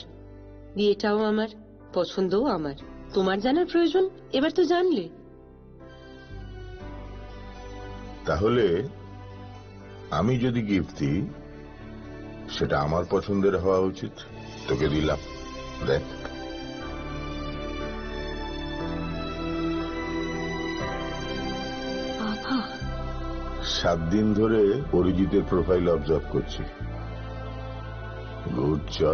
O: বিয়েটাও আমার, পছন্দও আমার। তোমার জানার প্রয়োজন, এবার তো জানলে।
N: তাহলে আমি যদি গিফট দিই সেটা আমার পছন্দের হওয়া উচিত। তোকে দিলাম, দেখ।
O: বাবা,
N: 7 দিন ধরে অরিজিতের প্রোফাইল অবজার্ভ করছি। Good choice.